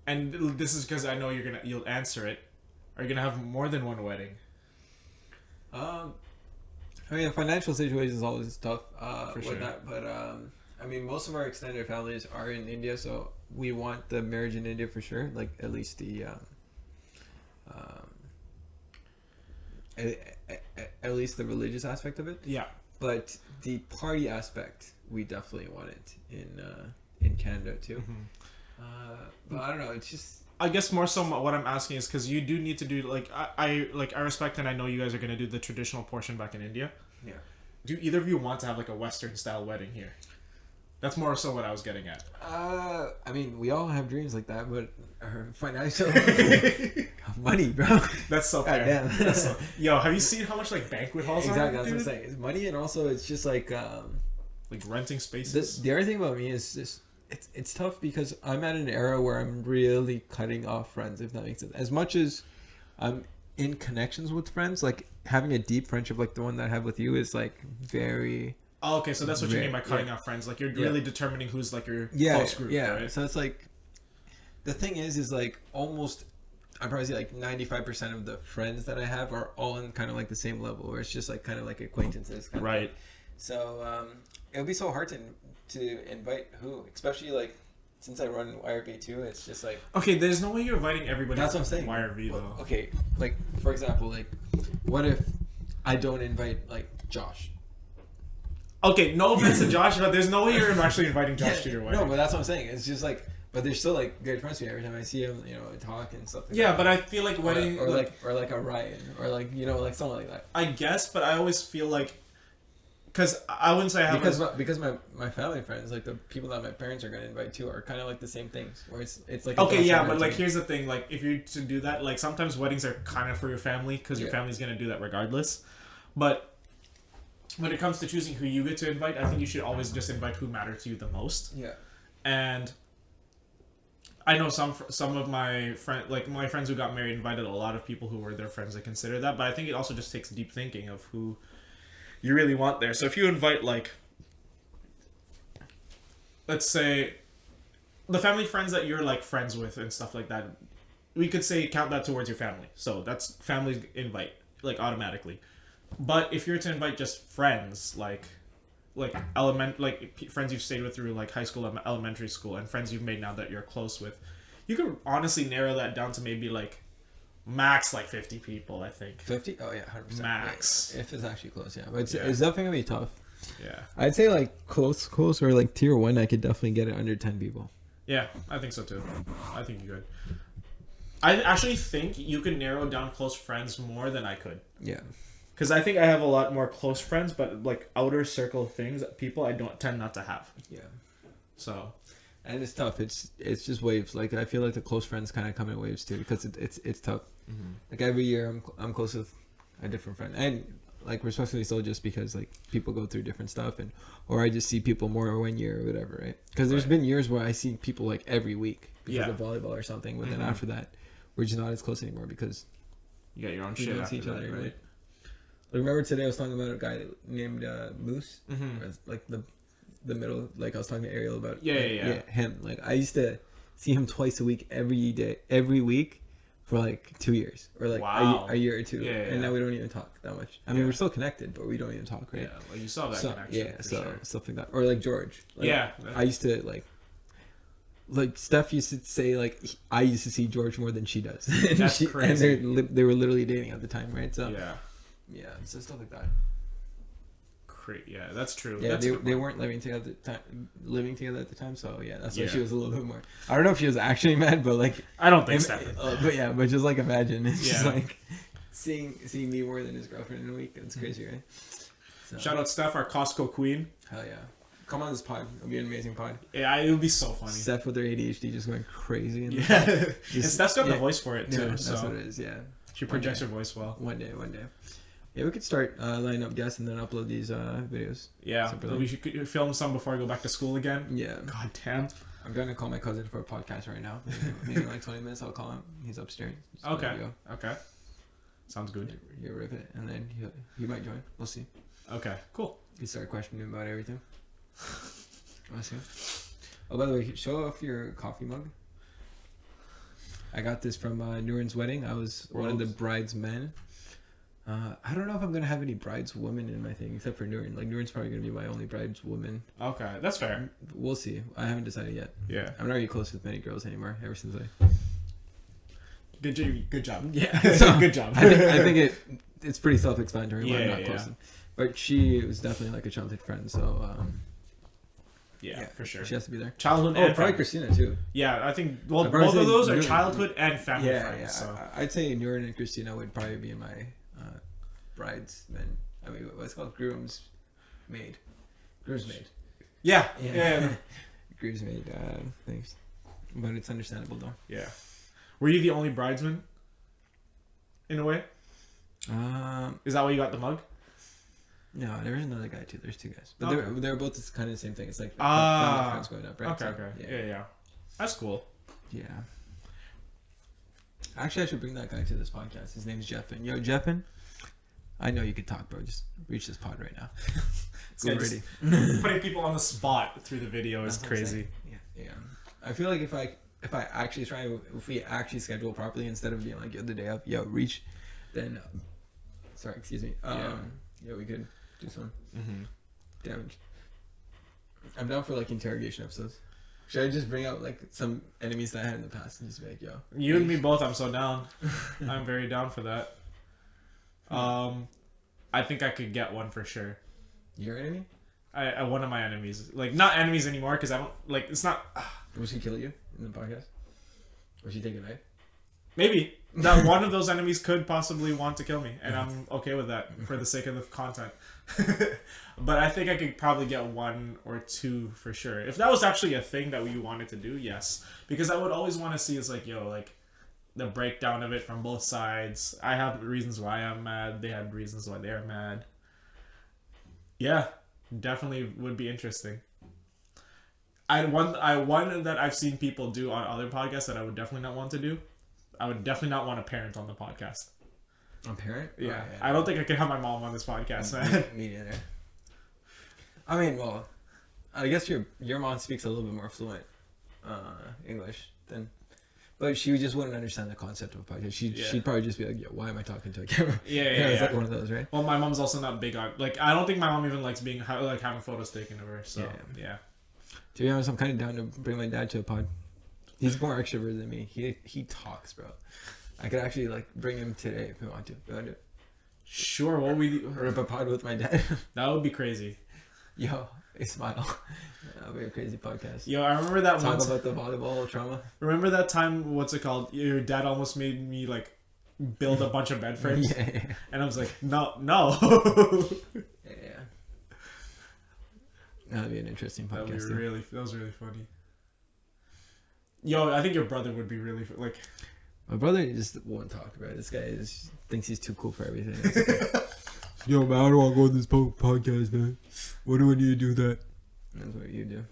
And this is because I know you'll answer it. Are you gonna have more than one wedding? I mean, the financial situation is always tough For sure. that, but I mean, most of our extended families are in India, so we want the marriage in India for sure. Like at least the at least the religious aspect of it. Yeah. But the party aspect, we definitely want it in Canada too. Mm-hmm. But I don't know. It's just. I guess more so what I'm asking is because you do need to do like I respect and I know you guys are gonna do the traditional portion back in India. Yeah. Do either of you want to have like a Western style wedding here? That's more so what I was getting at. I mean, we all have dreams like that, but our financial money, bro. That's so fair. Damn. Yo, have you seen how much like banquet halls are? Exactly, that's what I'm saying. It's money, and also it's just like renting spaces. The other thing about me is just. It's tough because I'm at an era where I'm really cutting off friends, if that makes sense. As much as I'm in connections with friends, like having a deep friendship like the one that I have with you is like very... Oh, okay, so that's what you mean by cutting off friends. Like you're really determining who's like your close group, right? So it's like... The thing is like almost... I'd probably say like 95% of the friends that I have are all in kind of like the same level, where it's just like kind of like acquaintances. Right. So it would be so hard to invite who, especially like since I run YRV too. It's just like okay, there's no way you're inviting everybody. That's what I'm saying. YRV though. Okay, like for example, like what if I don't invite like Josh? Okay, no offense to Josh, but there's no way you're actually inviting Josh to your wedding. No, but that's what I'm saying. It's just like, but they're still like good friends with me. Every time I see him, talk and stuff. Like that. But I feel like wedding or like a Ryan or like like something like that. I guess, but I always feel like. because I wouldn't say I have because my family friends, like the people that my parents are gonna invite to, are kind of like the same things. Where it's like okay, yeah, but like here's the thing, like if you're to do that, like sometimes weddings are kind of for your family because your family's gonna do that regardless. But when it comes to choosing who you get to invite, I think you should always just invite who matter to you the most. Yeah. And I know some of my friends who got married invited a lot of people who were their friends that consider that, but I think it also just takes deep thinking of who you really want there. So if you invite, like, let's say the family friends that you're like friends with and stuff like that, we could say count that towards your family. So that's family invite, like, automatically. But if you're to invite just friends, like friends you've stayed with through like high school, elementary school, and friends you've made now that you're close with, you could honestly narrow that down to maybe like max like 50 people. I think 50. Oh yeah, 100%. Max. Yeah, if it's actually close, yeah. But it's definitely gonna be tough. Yeah. I'd say like close or like tier 1, I could definitely get it under 10 people. Yeah, I think so too. I think you could. I actually think you could narrow down close friends more than I could. Yeah. Because I think I have a lot more close friends, but like outer circle things, people I don't tend not to have. Yeah. So. And it's tough. It's just waves. Like I feel like the close friends kind of come in waves too, because it's tough. Mm-hmm. Like every year I'm close with a different friend, and like respectfully so, just because like people go through different stuff, and or I just see people more one year or whatever, right? Because there's been years where I see people like every week because of volleyball or something, but then after that, we're just not as close anymore because you got your own we shit. don't see each other, that, right? Remember today I was talking about a guy named Moose, like the middle. Like I was talking to Ariel about. Yeah, him. Like I used to see him twice a week, every week, for like 2 years or like a year or two. And now we don't even talk that much. I mean, we're still connected, but we don't even talk, right? Yeah, like you saw that connection. Yeah, so sure. stuff like that, or like George. Like, yeah, I used to like Steph used to say like I used to see George more than she does. That's crazy. And they were literally dating at the time, right? So yeah, so stuff like that. Yeah, that's true. Yeah, that's they weren't living together at the time, so yeah, that's why she was a little bit more. I don't know if she was actually mad, but like I don't think so. But just like imagine, it's just like seeing me more than his girlfriend in a week. It's crazy, right? So. Shout out Steph, our Costco queen. Hell yeah. Come on this pod. It'll be an amazing pod. Yeah, it would be so funny. Steph with her ADHD just going crazy. And Steph's got the voice for it too. Yeah, that's what it is, yeah. She projects her voice well. One day. Yeah, we could start lining up guests and then upload these videos. Yeah, we should film some before I go back to school again. Yeah. God damn. I'm going to call my cousin for a podcast right now. Maybe in like 20 minutes I'll call him. He's upstairs. Okay. Sounds good. You'll rip it, and then he might join. We'll see. Okay, cool. You start questioning him about everything. I'll see. Oh, by the way, show off your coffee mug. I got this from Nurin's wedding. I was one of the bridesmen. I don't know if I'm gonna have any brideswomen in my thing except for Nurin. Like Nurin's probably gonna be my only brideswoman. Okay, that's fair. We'll see. I haven't decided yet. Yeah. I'm not really close with many girls anymore. Ever since Good job. Yeah. So, good job. I think it's pretty self-explanatory. But I'm not close. But she was definitely like a childhood friend. So. Yeah, for sure. She has to be there. Childhood and probably Christina too. Yeah, I think both of those are childhood and family friends. Yeah, so. I'd say Nurin and Christina would probably be my bridesmen. I mean, what's it called? Groomsmaid. Yeah. Groomsmaid things. But it's understandable though. Yeah. Were you the only bridesman? In a way? Is that why you got the mug? No, there was another guy too. There's two guys, but they were both kind of the same thing. It's like family friends going up, right? Okay. Yeah. That's cool. Yeah. Actually, I should bring that guy to this podcast. His name's Jeffin. Yo, Jeffin. I know you could talk, bro. Just reach this pod right now. Go ready. Putting people on the spot through the video is crazy. Yeah. I feel like if we actually schedule properly instead of being like the day of, reach, then. Sorry, excuse me. We could do some damage. I'm down for like interrogation episodes. Should I just bring out like some enemies that I had in the past and just be like, yo? You and me both. I'm so down. I'm very down for that. I think I could get one for sure. Your enemy? I one of my enemies. Like not enemies anymore because I don't like. It's not. Will she kill you in the podcast? Will she take a knife? Maybe that one of those enemies could possibly want to kill me, and I'm okay with that for the sake of the content. But I think I could probably get 1 or 2 for sure. If that was actually a thing that we wanted to do, yes. Because I would always want to see is like, yo, like the breakdown of it from both sides. I have reasons why I'm mad. They had reasons why they're mad. Yeah, definitely would be interesting. One that I've seen people do on other podcasts that I would definitely not want to do. I would definitely not want a parent on the podcast. A parent? Yeah. Oh, yeah. I don't think I could have my mom on this podcast, man. Me neither. I mean, well, I guess your mom speaks a little bit more fluent English than, but she just wouldn't understand the concept of a podcast. She'd probably just be like, "Yo, why am I talking to a camera?" Yeah. It's like one of those, right? Well, my mom's also not big on like. I don't think my mom even likes being like having photos taken of her. So yeah. To be honest, I'm kind of down to bring my dad to a pod. He's more extroverted than me. He talks, bro. I could actually like bring him today if we want to. You want to do it? Sure. What we rip a pod with my dad? That would be crazy. Yo, smile. That would be a crazy podcast. Yo, I remember that talk about the volleyball trauma. Remember that time? What's it called? Your dad almost made me like build a bunch of bed frames, and I was like, no. Yeah. That'd be an interesting podcast. That was really funny. Yo, I think your brother would be really like. My brother just won't talk about it. This guy thinks he's too cool for everything. Yo, man, I don't want to go on this podcast, man. What do I need to do that? That's what you do.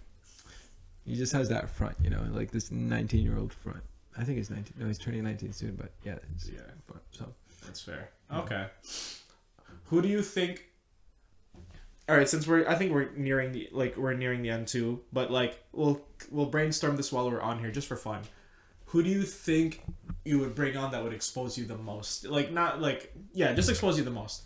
He just has that front, you know, like this 19-year-old front. I think he's 19. No, he's turning 19 soon, but yeah. Front, so that's fair. Okay. Who do you think? All right, since I think we're nearing the end too, but like we'll brainstorm this while we're on here just for fun. Who do you think you would bring on that would expose you the most? Like not like just expose you the most.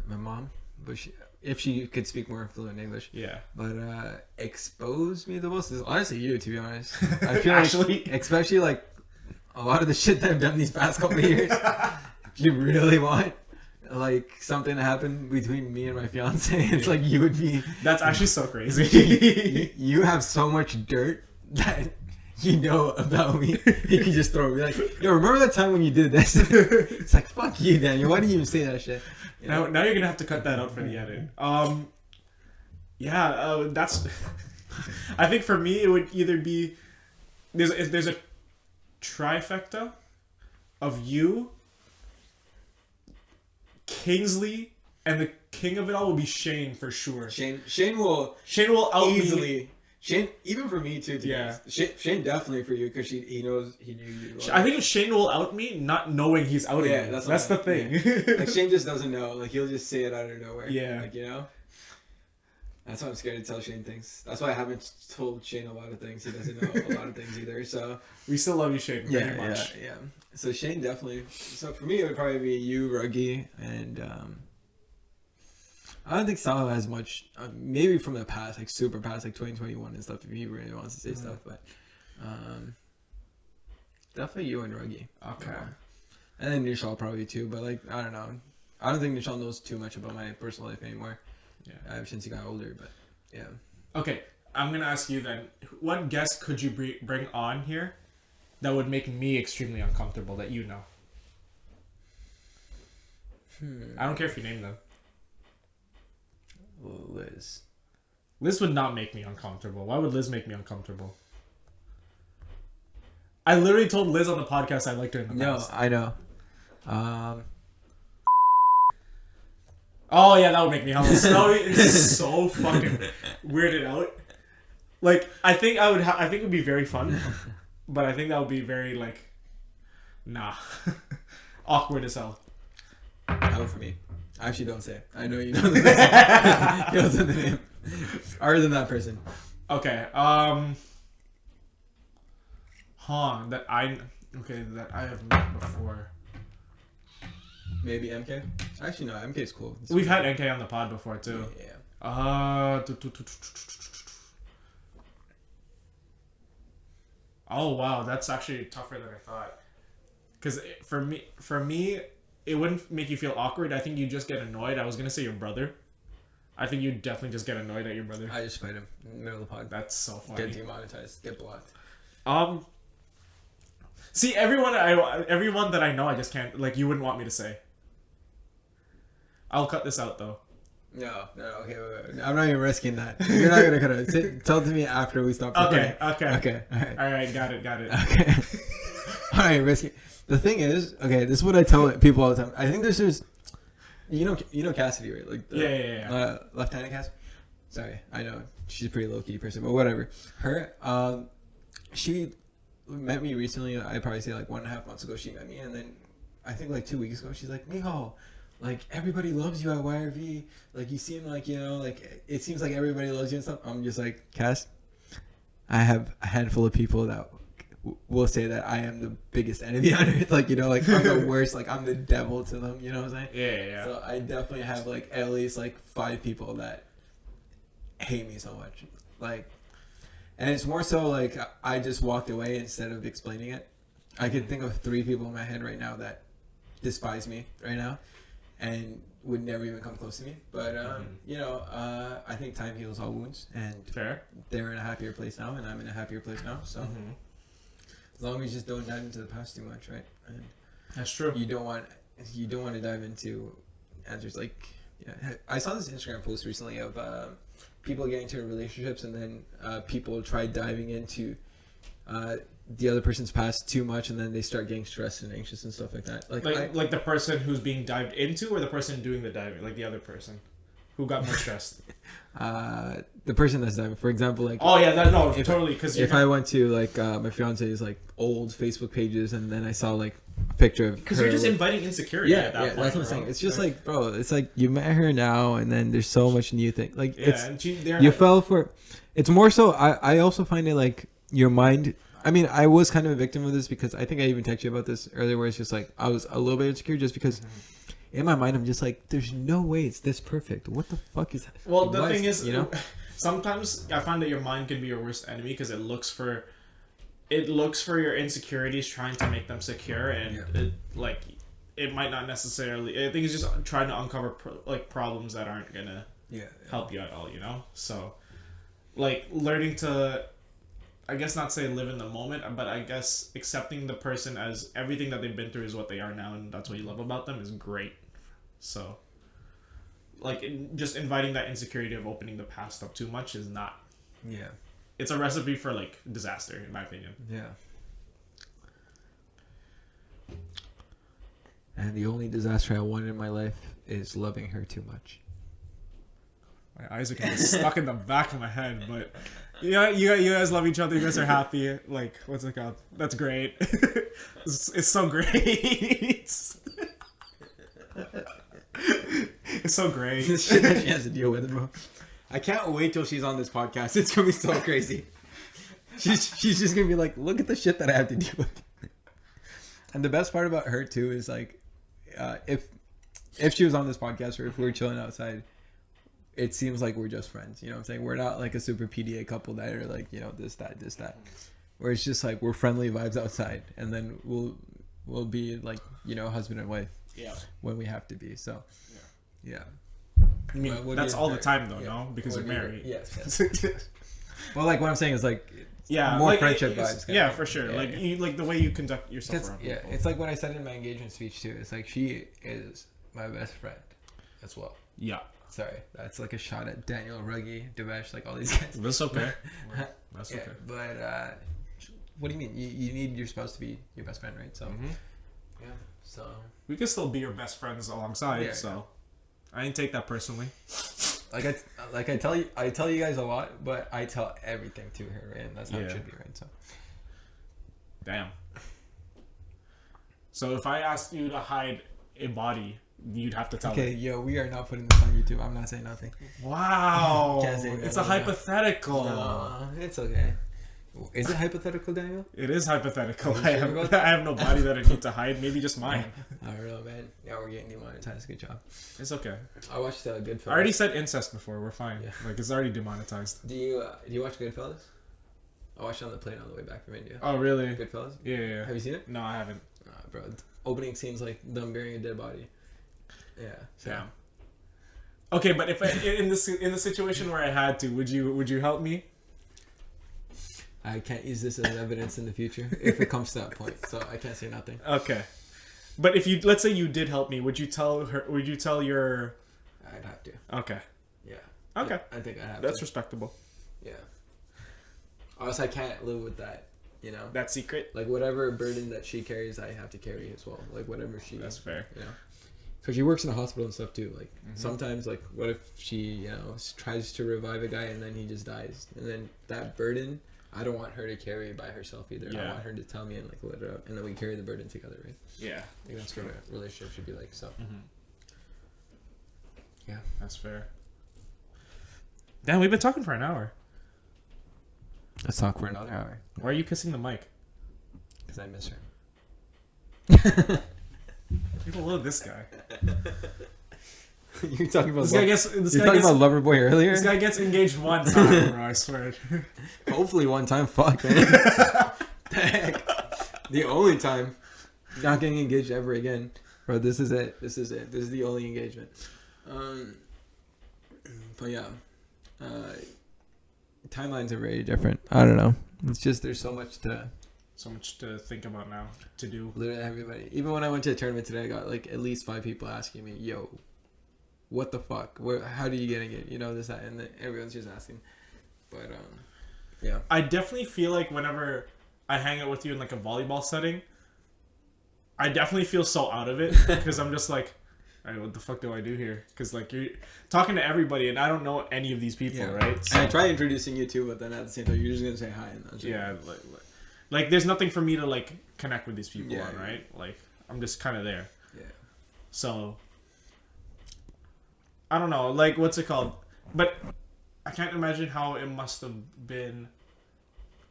My mom, but if she could speak more fluent English. Yeah. But expose me the most is honestly you, to be honest. I feel actually, like, especially like a lot of the shit that I've done these past couple of years. If you really want like something to happen between me and my fiance, it's like you would be. That's actually so crazy. You have so much dirt that you know about me. You can just throw me like, yo, remember that time when you did this? It's like, fuck you, Daniel. Why do you even say that shit? You know? Now you're gonna have to cut that out for the edit. That's. I think for me it would either be there's a trifecta of you, Kingsley, and the king of it all will be Shane for sure. Shane will out easily. Shane, even for me too. Shane definitely for you because he knows he knew you. I think Shane will out me, not knowing he's outing me. That's the thing. Yeah. Like Shane just doesn't know. Like he'll just say it out of nowhere. Yeah. Like, you know. That's why I'm scared to tell Shane things. That's why I haven't told Shane a lot of things. He doesn't know a lot of things either. So we still love you, Shane. Very much. Yeah. So Shane definitely. So for me, it would probably be you, Ruggie, and I don't think Sal has much. Maybe from the past, like super past, like 2021 and stuff. If he really wants to say stuff, but definitely you and Ruggie. Okay. And then Nihaal probably too, but like I don't know. I don't think Nihaal knows too much about my personal life anymore. Yeah. Since he got older, but yeah. Okay, I'm gonna ask you then. What guest could you bring on here that would make me extremely uncomfortable that you know? I don't care if you name them. Liz. Liz would not make me uncomfortable. Why would Liz make me uncomfortable? I literally told Liz on the podcast I liked her in the past. No, I know. Oh yeah, that would make me humble. Snowy is so fucking weirded out. Like I think I think it would be very fun, but I think that would be very like, awkward as hell. Out for me. I actually don't say it. I know you know the person. You know the name. Other than that person. Okay. That I have met before. Maybe MK. Actually, no. MK's cool. We've had MK on the pod before too. Yeah. Oh wow, that's actually tougher than I thought. Because for me, it wouldn't make you feel awkward. I think you just get annoyed. I was gonna say your brother. I think you definitely just get annoyed at your brother. I just fight him in the middle of the pod. That's so funny. Get demonetized. Get blocked. See, everyone that I know, I just can't, like, you wouldn't want me to say. I'll cut this out, though. No, okay, wait. I'm not even risking that. You're not gonna cut it. Tell it to me after we stop. Okay. All right, got it. Okay. All right, risky. The thing is, okay, this is what I tell people all the time. I think this is, you know Cassidy, right? Like, yeah. Lieutenant Cassidy. Sorry, I know she's a pretty low key person, but whatever. Her, she met me recently. I'd probably say like 1.5 months ago. She met me, and then I think like 2 weeks ago, she's like, Nihaal, like everybody loves you at YRV. Like you seem like, you know, like it seems like everybody loves you and stuff. I'm just like, Cass, I have a handful of people that will say that I am the biggest enemy on earth. Like, you know, like I'm the worst. Like I'm the devil to them. You know what I'm saying? Yeah. So I definitely have like at least like 5 people that hate me so much. Like, and it's more so like I just walked away instead of explaining it. I can think of 3 people in my head right now that despise me right now and would never even come close to me. But you know, I think time heals all wounds, and Fair. They're in a happier place now, and I'm in a happier place now. So as long as you just don't dive into the past too much, right? And that's true. You don't want to dive into answers like, yeah. I saw this Instagram post recently of people getting into relationships, and then people try diving into the other person's past too much, and then they start getting stressed and anxious and stuff like that. Like the person who's being dived into, or the person doing the diving, like the other person who got more stressed. The person that's diving, for example, like totally. Because if I went to like my fiance's like old Facebook pages, and then I saw like a picture of because you're just inviting insecurity. At that point, that's what I'm saying. It's just like, bro, it's like you met her now, and then there's so much new thing. Like you fell for. It's more so. I also find it like your mind. I mean, I was kind of a victim of this because I think I even texted you about this earlier, where it's just like I was a little bit insecure just because in my mind I'm just like, there's no way it's this perfect. What the fuck is that? Well, the thing is, you know, sometimes I find that your mind can be your worst enemy because it looks for your insecurities, trying to make them secure, and it might not necessarily. I think it's just trying to uncover problems that aren't gonna help you at all. You know, so like learning to, I guess not say live in the moment, but I guess accepting the person as everything that they've been through is what they are now, and that's what you love about them is great. So, like, just inviting that insecurity of opening the past up too much is not. Yeah. It's a recipe for, like, disaster, in my opinion. Yeah. And the only disaster I want in my life is loving her too much. My eyes are kind of stuck in the back of my head, but yeah, you guys love each other. You guys are happy. Like, what's it called? That's great. It's so great. It's so great. The shit that she has to deal with, bro. I can't wait till she's on this podcast. It's gonna be so crazy. She's just gonna be like, look at the shit that I have to deal with. And the best part about her too is like, if she was on this podcast or if we were chilling outside, it seems like we're just friends. You know what I'm saying? We're not like a super PDA couple that are like, you know, this, that. Where it's just like we're friendly vibes outside, and then we'll be like, you know, husband and wife. Yeah. When we have to be. So. Yeah. I mean, that's all the time though, no? Because you're married. Yes. Well, like what I'm saying is like, more like, friendship vibes. Yeah, for sure. Like you, like the way you conduct yourself around people. It's like what I said in my engagement speech too. It's like she is my best friend as well. Yeah. Sorry, that's like a shot at Daniel, Ruggie, Devesh, like all these guys. That's okay. That's okay. But what do you mean? You need your spouse to be your best friend, right? So yeah. So we can still be your best friends alongside. Yeah, so I didn't take that personally. I tell you guys a lot, but I tell everything to her, right? And that's how it should be, right? So damn. So if I asked you to hide a body, you'd have to tell me. Okay, yo, we are not putting this on YouTube. I'm not saying nothing. Wow. It's a hypothetical. No, it's okay. Is it hypothetical, Daniel? It is hypothetical. I have no body that I need to hide. Maybe just mine. I don't know, man. Yeah, we're getting demonetized. Good job. It's okay. I watched Goodfellas. I already said incest before. We're fine. Yeah. Like, it's already demonetized. Do you watch Goodfellas? I watched it on the plane on the way back from India. Oh, really? Goodfellas? Yeah. Have you seen it? No, I haven't. Bro. Opening scene's like them burying a dead body. Yeah. So. Damn. Okay, but if in the situation where I had to, would you help me? I can't use this as evidence in the future if it comes to that point. So I can't say nothing. Okay. But if you, let's say you did help me, would you tell her? Would you tell your? I'd have to. Okay. Yeah. Okay. I think I have. That's respectable. Yeah. Or I can't live with that. You know. That secret. Like whatever burden that she carries, I have to carry as well. Like whatever she. That's fair. You know. Because she works in a hospital and stuff too. Like sometimes, like what if she, tries to revive a guy and then he just dies, and then that burden, I don't want her to carry by herself either. Yeah. I want her to tell me and like let it up, and then we carry the burden together, right? Yeah. I think that's what a relationship should be like. So. Yeah, that's fair. Damn, we've been talking for an hour. Let's talk for another hour. Why are you kissing the mic? Because I miss her. People love this guy. You're talking about this guy gets. You're talking about Loverboy earlier. This guy gets engaged one time, bro. I swear. Hopefully, one time. Fuck, man. Heck. The only time. Not getting engaged ever again, bro. This is it. This is it. This is the only engagement. But yeah, timelines are very different. I don't know. It's just there's so much to think about now, to do. Literally everybody. Even when I went to a tournament today, I got like at least 5 people asking me, "Yo, what the fuck? How do you get it? You know this, that," and everyone's just asking. But yeah. I definitely feel like whenever I hang out with you in like a volleyball setting, I definitely feel so out of it because I'm just like, all right, what the fuck do I do here? Because like you're talking to everybody and I don't know any of these people, right? So, and I try introducing you too, but then at the same time, you're just gonna say hi. And yeah, like there's nothing for me to like connect with these people on, right? Like I'm just kind of there. Yeah. So I don't know, like what's it called? But I can't imagine how it must have been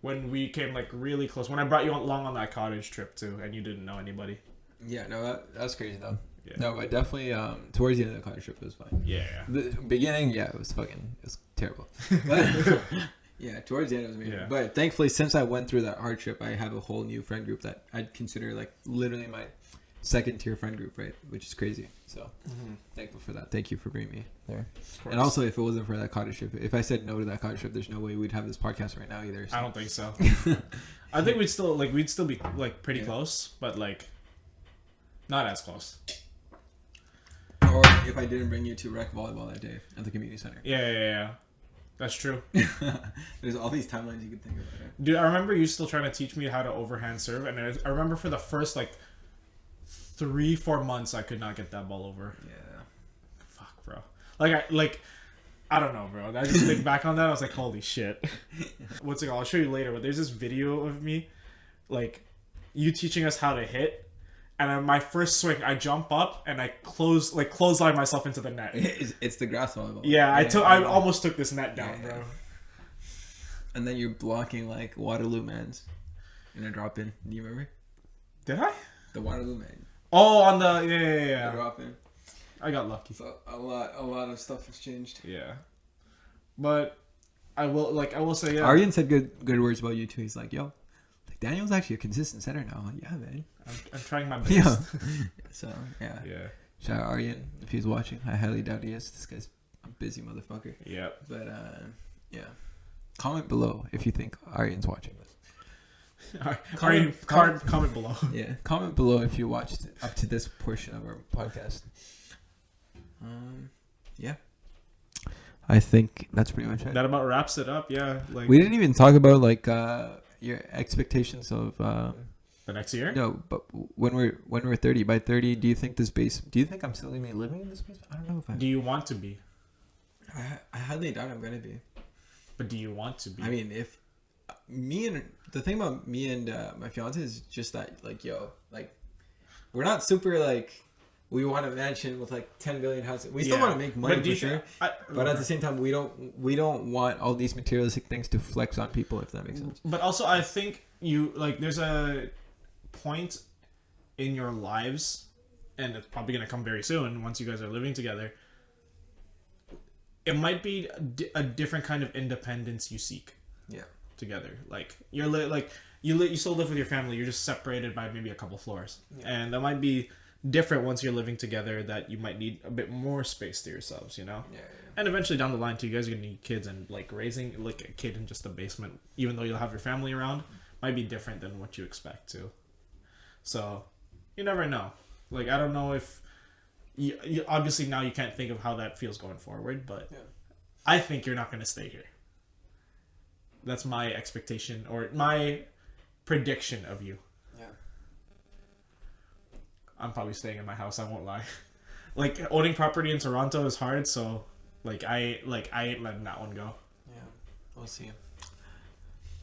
when we came like really close. When I brought you along on that cottage trip too, and you didn't know anybody. Yeah, no, that was crazy though. Yeah. No, but definitely towards the end of the cottage trip it was fine. Yeah. The beginning, it was terrible. But, yeah, towards the end it was amazing. Yeah. But thankfully, since I went through that hardship, I have a whole new friend group that I'd consider like literally my second tier friend group, right? Which is crazy. So thankful for that. Thank you for bringing me there. And also, if it wasn't for that cottage trip, if I said no to that cottage trip, there's no way we'd have this podcast right now either. So. I don't think so. I think we'd still be like pretty close, but like not as close. Or if I didn't bring you to rec volleyball that day at the community center. Yeah. That's true. There's all these timelines you could think about. Right? Dude, I remember you still trying to teach me how to overhand serve, and I remember for the first like 3-4 months I could not get that ball over. Yeah. Fuck, bro. I don't know, bro. I just think back on that, I was like, holy shit. What's it called? I'll show you later, but there's this video of me, like, you teaching us how to hit. And on my first swing, I jump up and I clothesline myself into the net. It's the grass volleyball. Yeah, I almost took this net down, bro. And then you're blocking like Waterloo Mans in a drop in. Do you remember? Did I? The Waterloo Man. Oh, on the yeah. The drop in. I got lucky. So a lot of stuff has changed. Yeah, but I will say yeah. Aryan said good words about you too. He's like, yo, like Daniel's actually a consistent setter now. I'm like, yeah, man. I'm trying my best. Yeah. So yeah. Shout out Aryan if he's watching. I highly doubt he is. This guy's a busy motherfucker. Yeah. But yeah. Comment below if you think Aryan's watching this. Comment below. Yeah. Comment below if you watched up to this portion of our podcast. Yeah. I think that's pretty much it. That about wraps it up. Yeah. Like we didn't even talk about like your expectations of the next year. No, but when we're 30, by 30, do you think I'm still gonna be living in this basement? I don't know if I. Do you want to be? I highly doubt I'm gonna be. But do you want to be? I mean, if the thing about me and my fiance is just that, like, we're not super like we want a mansion with like 10 billion houses. We still want to make money for sure, but at the same time, we don't want all these materialistic things to flex on people, if that makes sense. But also, I think there's a point in your lives, and it's probably gonna come very soon once you guys are living together. It might be a different kind of independence you seek. Yeah. Together, like you still live with your family. You're just separated by maybe a couple floors, and that might be different once you're living together, that you might need a bit more space to yourselves, you know? Yeah. And eventually down the line too, you guys are gonna need kids, and like raising like a kid in just a basement, even though you'll have your family around, might be different than what you expect to. So you never know. Like, I don't know if you obviously now you can't think of how that feels going forward, but Yeah. I think you're not gonna stay here. That's my expectation or my prediction of you. Yeah. I'm probably staying in my house, I won't lie. Like, owning property in Toronto is hard, so I ain't letting that one go. Yeah. We'll see.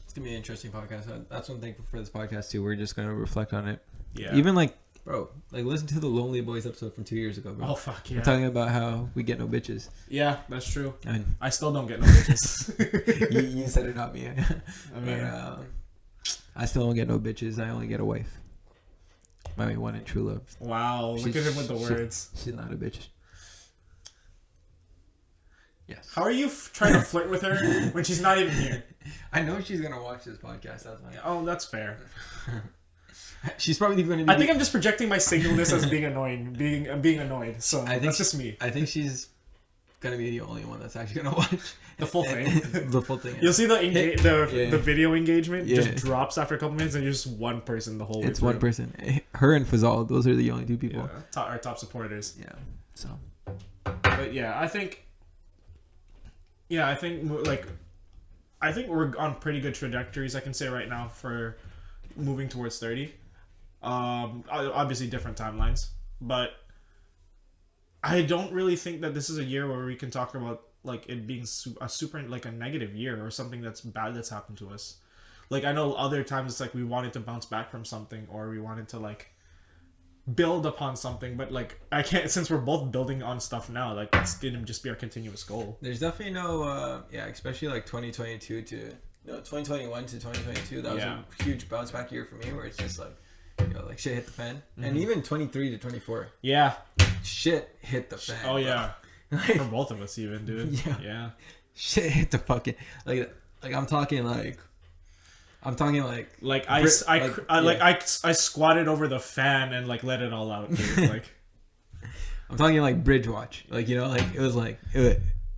It's gonna be an interesting podcast. That's one thing for this podcast too. We're just gonna reflect on it. Yeah. Even like, bro, like listen to the Lonely Boys episode from 2 years ago, bro. Oh fuck yeah. We're talking about how we get no bitches. Yeah, that's true. And I still don't get no bitches. you said it, not me. I mean, I still don't get no bitches. I only get a wife. My one and true love. wow, look at him with the words. She's not a bitch. Yes. How are you trying to flirt with her when she's not even here? I know she's gonna watch this podcast. That's why. Oh, that's fair. She's probably going to be. I think I'm just projecting my singleness as being annoying, being annoyed. So that's just me. I think she's gonna be the only one that's actually gonna watch The full thing. The full thing. You'll see the video engagement Yeah. just drops after a couple minutes, and you're just one person the whole way It's through. one person. Her and Fazal. Those are the only two people. Yeah, our top supporters. Yeah. So. But yeah, I think we're on pretty good trajectories, I can say right now, for moving towards 30. Obviously different timelines, but I don't really think that this is a year where we can talk about like it being a super like a negative year or something that's bad that's happened to us. Like, I know other times it's like we wanted to bounce back from something, or we wanted to like build upon something, but like I can't, since we're both building on stuff now, like it's gonna just be our continuous goal. There's definitely no especially like 2022 to 2021 to 2022. That was a huge bounce back year for me, where it's just like, like shit hit the fan. And even 23 to 24, Yeah. shit hit the fan. Oh yeah. Like, For both of us, even, dude. Yeah. shit hit the fucking like I'm talking like I squatted over the fan and like let it all out, dude. Like I'm talking like bridge watch, like it was like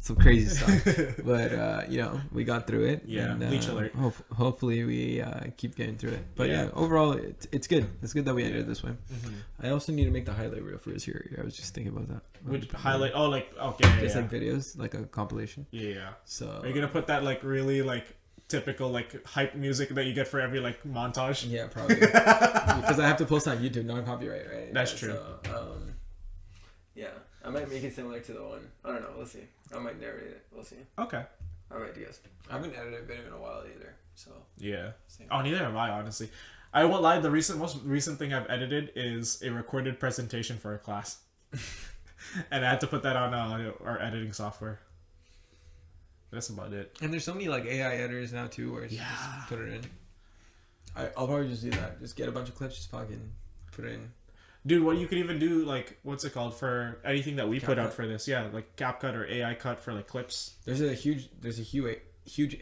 some crazy stuff, but we got through it. Yeah, and, bleach alert. Hopefully we keep getting through it. But overall it's good. It's good that we ended this way. Mm-hmm. I also need to make the highlight reel for this year. I was just thinking about that. Which highlight? Oh, like okay, just like videos, like a compilation. Yeah. So are you gonna put that like really like typical like hype music that you get for every like montage? Yeah, probably. Because I have to post on YouTube, non-copyright, right? That's true. So, I might make it similar to the one. I don't know. We'll see. I might narrate it. We'll see. Okay. All right, guys. I haven't edited a video in a while either. So yeah. Oh, neither have I, honestly. I won't lie. The most recent thing I've edited is a recorded presentation for a class, and I had to put that on our editing software. That's about it. And there's so many like AI editors now too, where you just put it in. I'll probably just do that. Just get a bunch of clips, just fucking put it in. Dude, what you could even do, like, what's it called, for anything that we put out CapCut. for this? Yeah, like CapCut or AI cut for like clips. There's a huge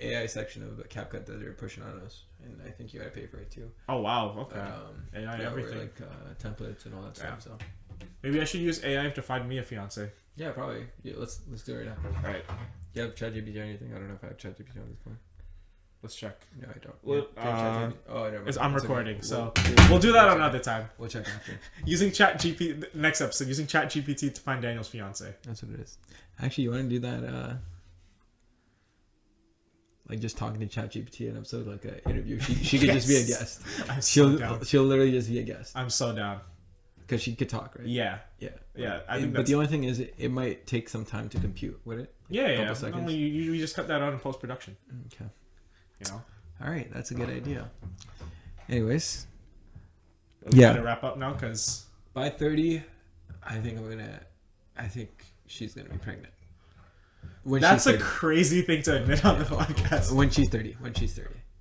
AI section of CapCut that they're pushing on us, and I think you gotta pay for it too. Oh wow, okay. AI everything, everything. like templates and all that stuff. So maybe I should use AI to find me a fiance. yeah, probably. Yeah, let's do it right now. All right, Do you have ChatGPT or anything? I don't know if I have ChatGPT on this phone. let's check. No, I don't. Well, Do you have ChatGPT? Oh, never mind. I'm It's okay. recording, so We'll we'll do that check. another time. We'll check after. Using ChatGPT next episode. Using ChatGPT to find Daniel's fiance. That's what it is. Actually, you want to do that? Like just talking to ChatGPT in an episode, like an interview. She could just be a guest. I'm so down. She'll literally just be a guest I'm so down. because she could talk, right? Yeah. Yeah. I think But the only thing is, it might take some time to compute. Would it? Yeah. couple seconds. No, you just cut that out in post production. Okay. You know. All right, that's a good idea. Anyways, We gotta wrap up now because by 30, I think she's gonna be pregnant. that's a crazy thing to admit on the podcast. When she's 30.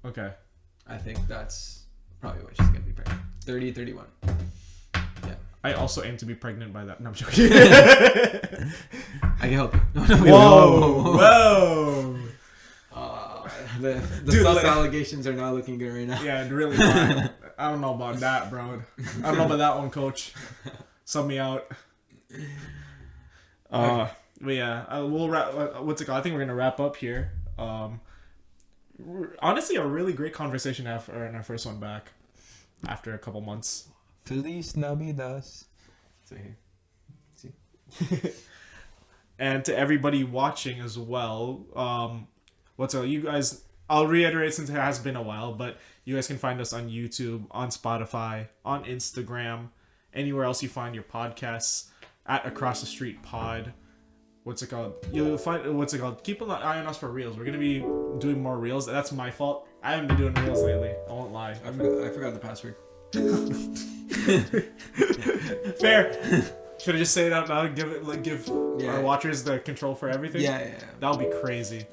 Okay. I think that's probably when she's gonna be pregnant. 30, 31. Yeah. I also aim to be pregnant by that. No, I'm joking. I can help you. No, Whoa. The Dude, false like- allegations are not looking good right now. Yeah, really. I don't know about that, bro. I don't know about that one, coach. Sub me out. But yeah, we'll wrap. What's it called? I think we're gonna wrap up here. Honestly, a really great conversation after in our first one back, after a couple months. Feliz Navidad. See. And to everybody watching as well, what's up, you guys? I'll reiterate since it has been a while, but you guys can find us on YouTube, on Spotify, on Instagram, anywhere else you find your podcasts at Across the Street Pod. What's it called? You'll find Keep an eye on us for reels. We're gonna be doing more reels. That's my fault. I haven't been doing reels lately. I won't lie. I forgot the password. Fair. Should I just say it out loud? Give our watchers the control for everything. Yeah. That would be crazy.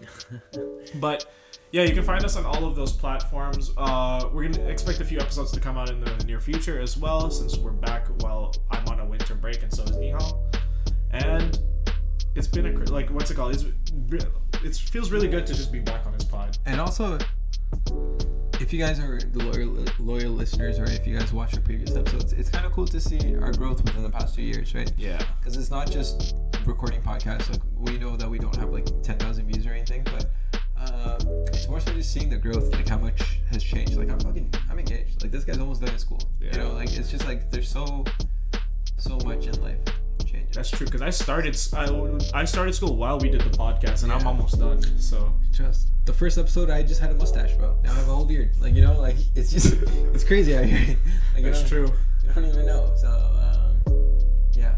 But yeah, you can find us on all of those platforms. We're gonna expect a few episodes to come out in the near future as well, since we're back while I'm on a winter break, and so is Nihaal. And it's been what's it called? It feels really good to just be back on this pod. And also, if you guys are the loyal listeners, or if you guys watch our previous episodes, it's kind of cool to see our growth within the past 2 years, right? Yeah. Because it's not just recording podcasts. Like, we know that we don't have like 10,000 views or anything, but it's more so just seeing the growth, like how much has changed. Like I'm engaged. Like this guy's almost done in school. Yeah. You know, like it's just like there's so much in life changing. That's true, because I started school while we did the podcast, and I'm almost done. So just the first episode, I just had a mustache, bro. Now I have a whole beard. Like, you know, like it's just it's crazy out here. Like, that's true. You don't even know. So yeah.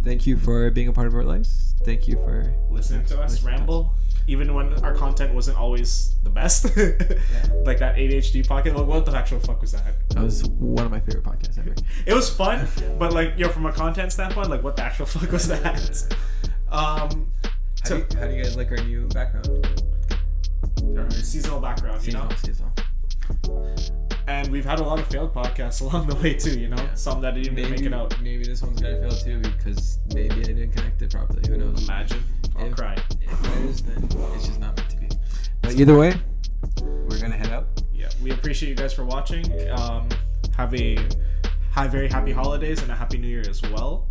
Thank you for being a part of our lives. Thank you for listening to us ramble. Even when our content wasn't always the best. Like that ADHD podcast. Like, what the actual fuck was that? That was one of my favorite podcasts ever. It was fun, but like, from a content standpoint, like, what the actual fuck was that? How do you guys like our new background? Our seasonal background, Seasonal. And we've had a lot of failed podcasts along the way too, Yeah. Some that didn't even make it out. Maybe this one's gonna fail too, because maybe I didn't connect it properly. Who knows? Imagine. I'll cry. If it is, then it's just not meant to be. But either way, we're gonna head out. Yeah, we appreciate you guys for watching. Have very happy holidays and a happy New Year as well.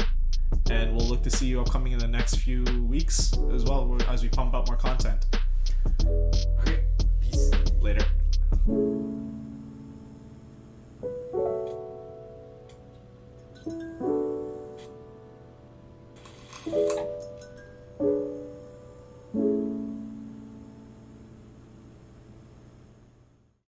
And we'll look to see you upcoming in the next few weeks as well, as we pump out more content. Okay. Peace. Later.